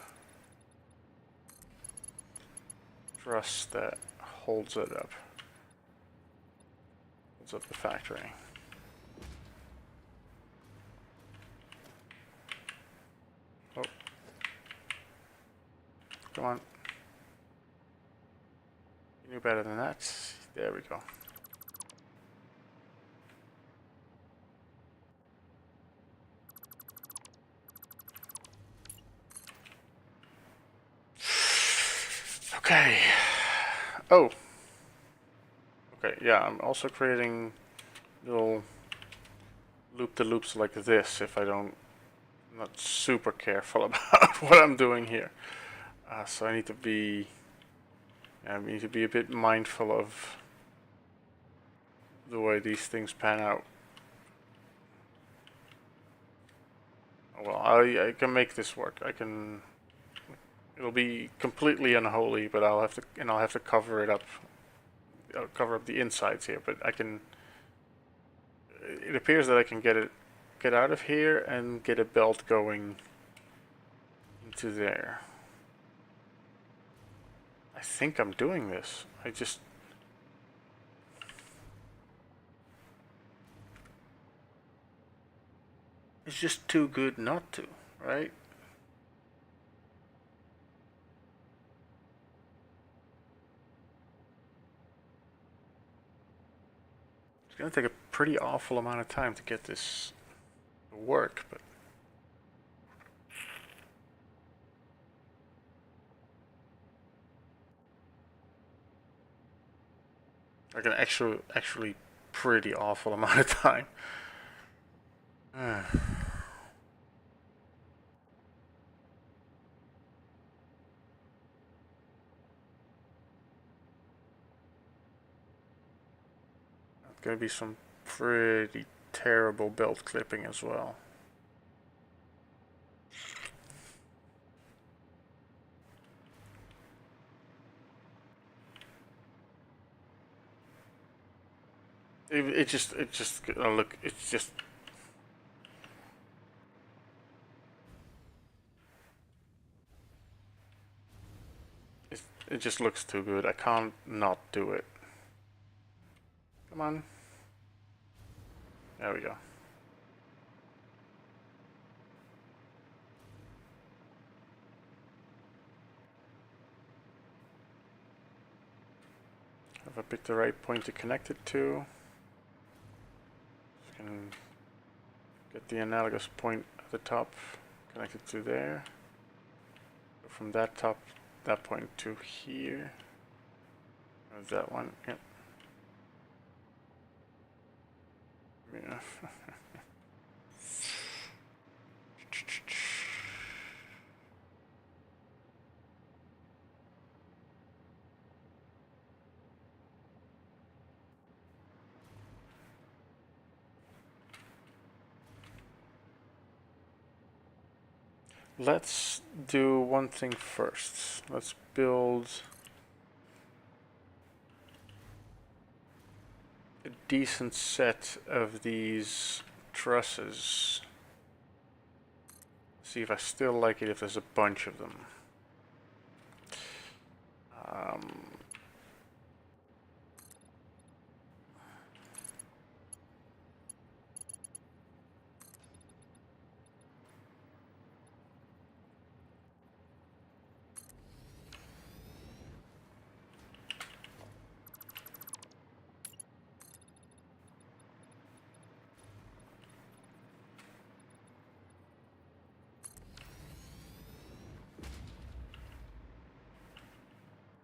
truss that holds it up. Holds up the factory. Oh. Come on. You knew better than that. There we go. Okay. Oh. Okay, yeah, I'm also creating little loop-the-loops like this if I don't, I'm not super careful about what I'm doing here. So I need to be a bit mindful of the way these things pan out. Well, I can make this work. It'll be completely unholy, but I'll have to cover it up. I'll cover up the insides here, but I can. It appears that I can get out of here and get a belt going into there. I think I'm doing this. It's just too good not to, right? It's gonna take a pretty awful amount of time to get this to work, but like an actually pretty awful amount of time. Gonna be some pretty terrible belt clipping as well. It just look, it's just it just looks too good. I can't not do it. Come on. There we go. Have I picked the right point to connect it to? Just can get the analogous point at the top connected to there. Go from that point to here. There's that one. Yep. Yeah. Let's do one thing first. Let's build a decent set of these trusses. See if I still like it if there's a bunch of them.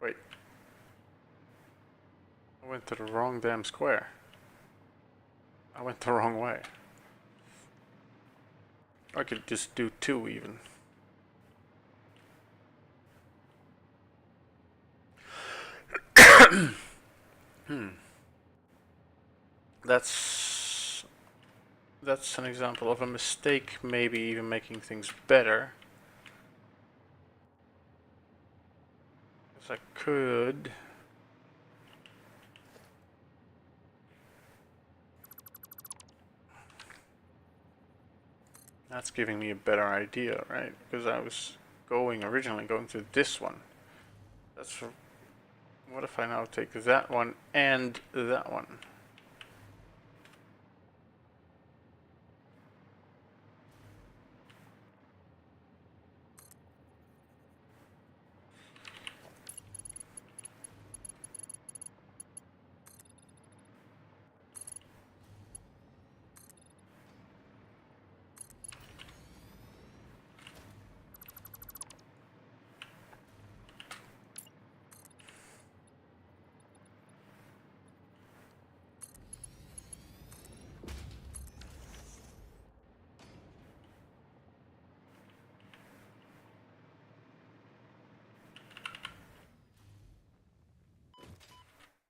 Wait. I went to the wrong damn square. I went the wrong way. I could just do 2 even. That's an example of a mistake, maybe even making things better. Because I could... That's giving me a better idea, right? Because I was originally going to this one. That's... What if I now take that one and that one?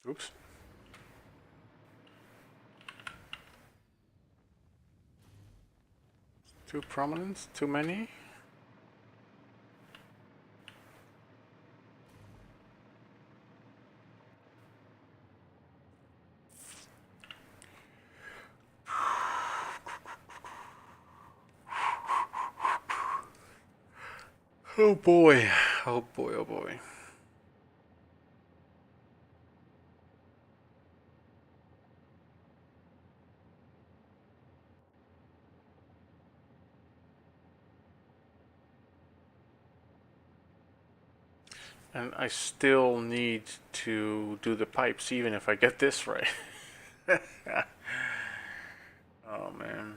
Oops. Too prominent? Too many? Oh boy. Oh boy, oh boy. And I still need to do the pipes even if I get this right. Oh man.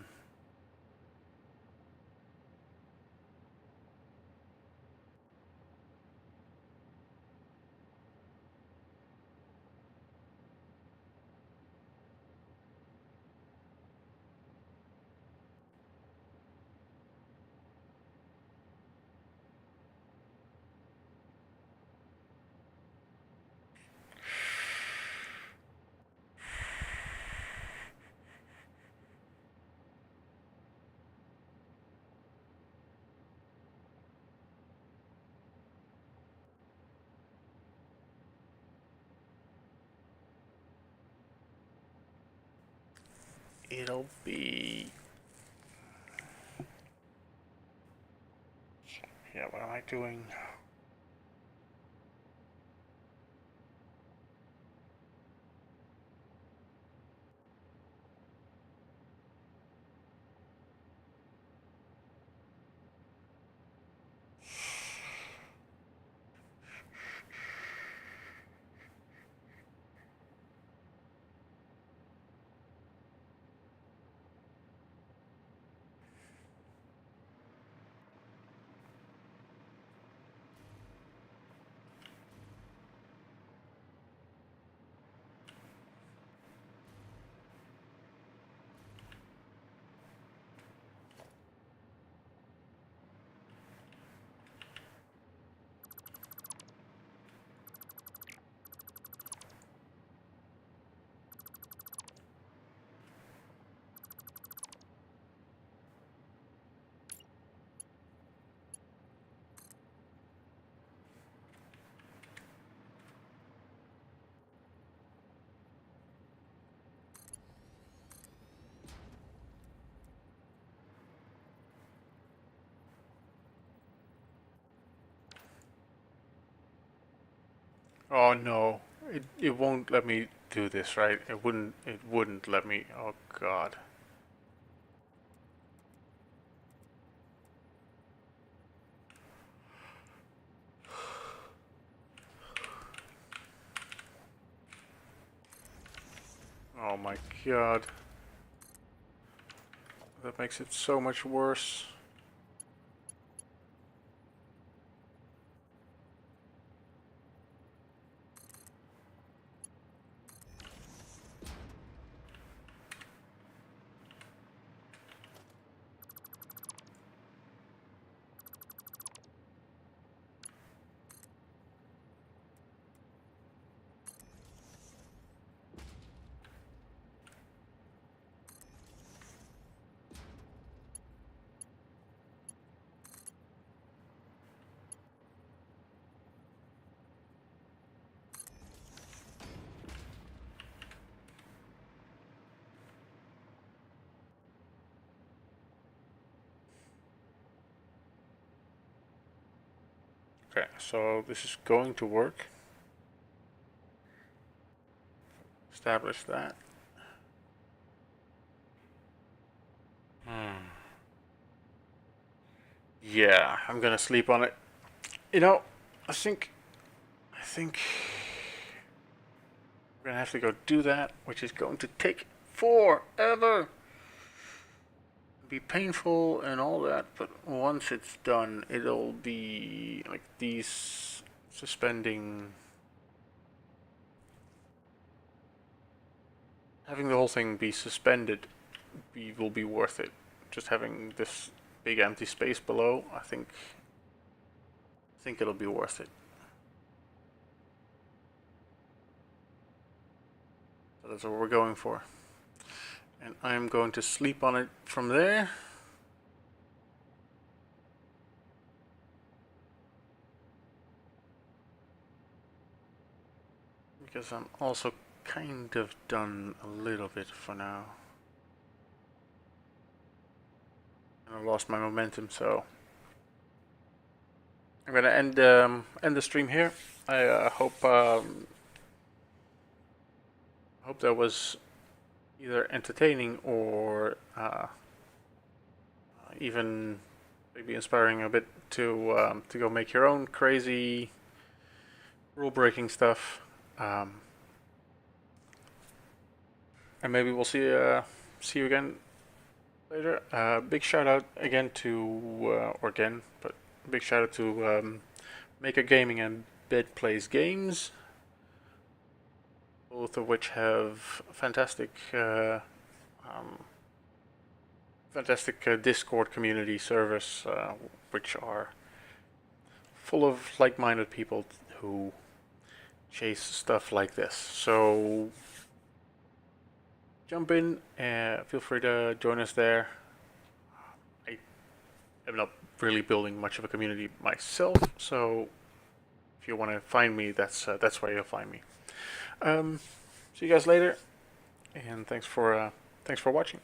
It'll be... Yeah, what am I doing? Oh no. It won't let me do this, right? It wouldn't let me. Oh god. Oh my god. That makes it so much worse. Okay, so this is going to work. Establish that. Yeah, I'm gonna sleep on it. You know, I think we're gonna have to go do that, which is going to take forever. Be painful and all that, but once it's done, it'll be like these suspending. Having the whole thing be suspended will be worth it. Just having this big empty space below, I think it'll be worth it. So that's what we're going for. And I'm going to sleep on it from there. Because I'm also kind of done a little bit for now. And I lost my momentum, so I'm gonna end the stream here. I hope that was either entertaining or even maybe inspiring a bit to go make your own crazy rule-breaking stuff. And maybe we'll see you again later. Big shout out again to big shout out to Maker Gaming and Bed Plays Games, both of which have fantastic Discord community service, which are full of like-minded people who chase stuff like this. So jump in and feel free to join us there. I am not really building much of a community myself, so if you want to find me, that's where you'll find me. See you guys later, and thanks for watching.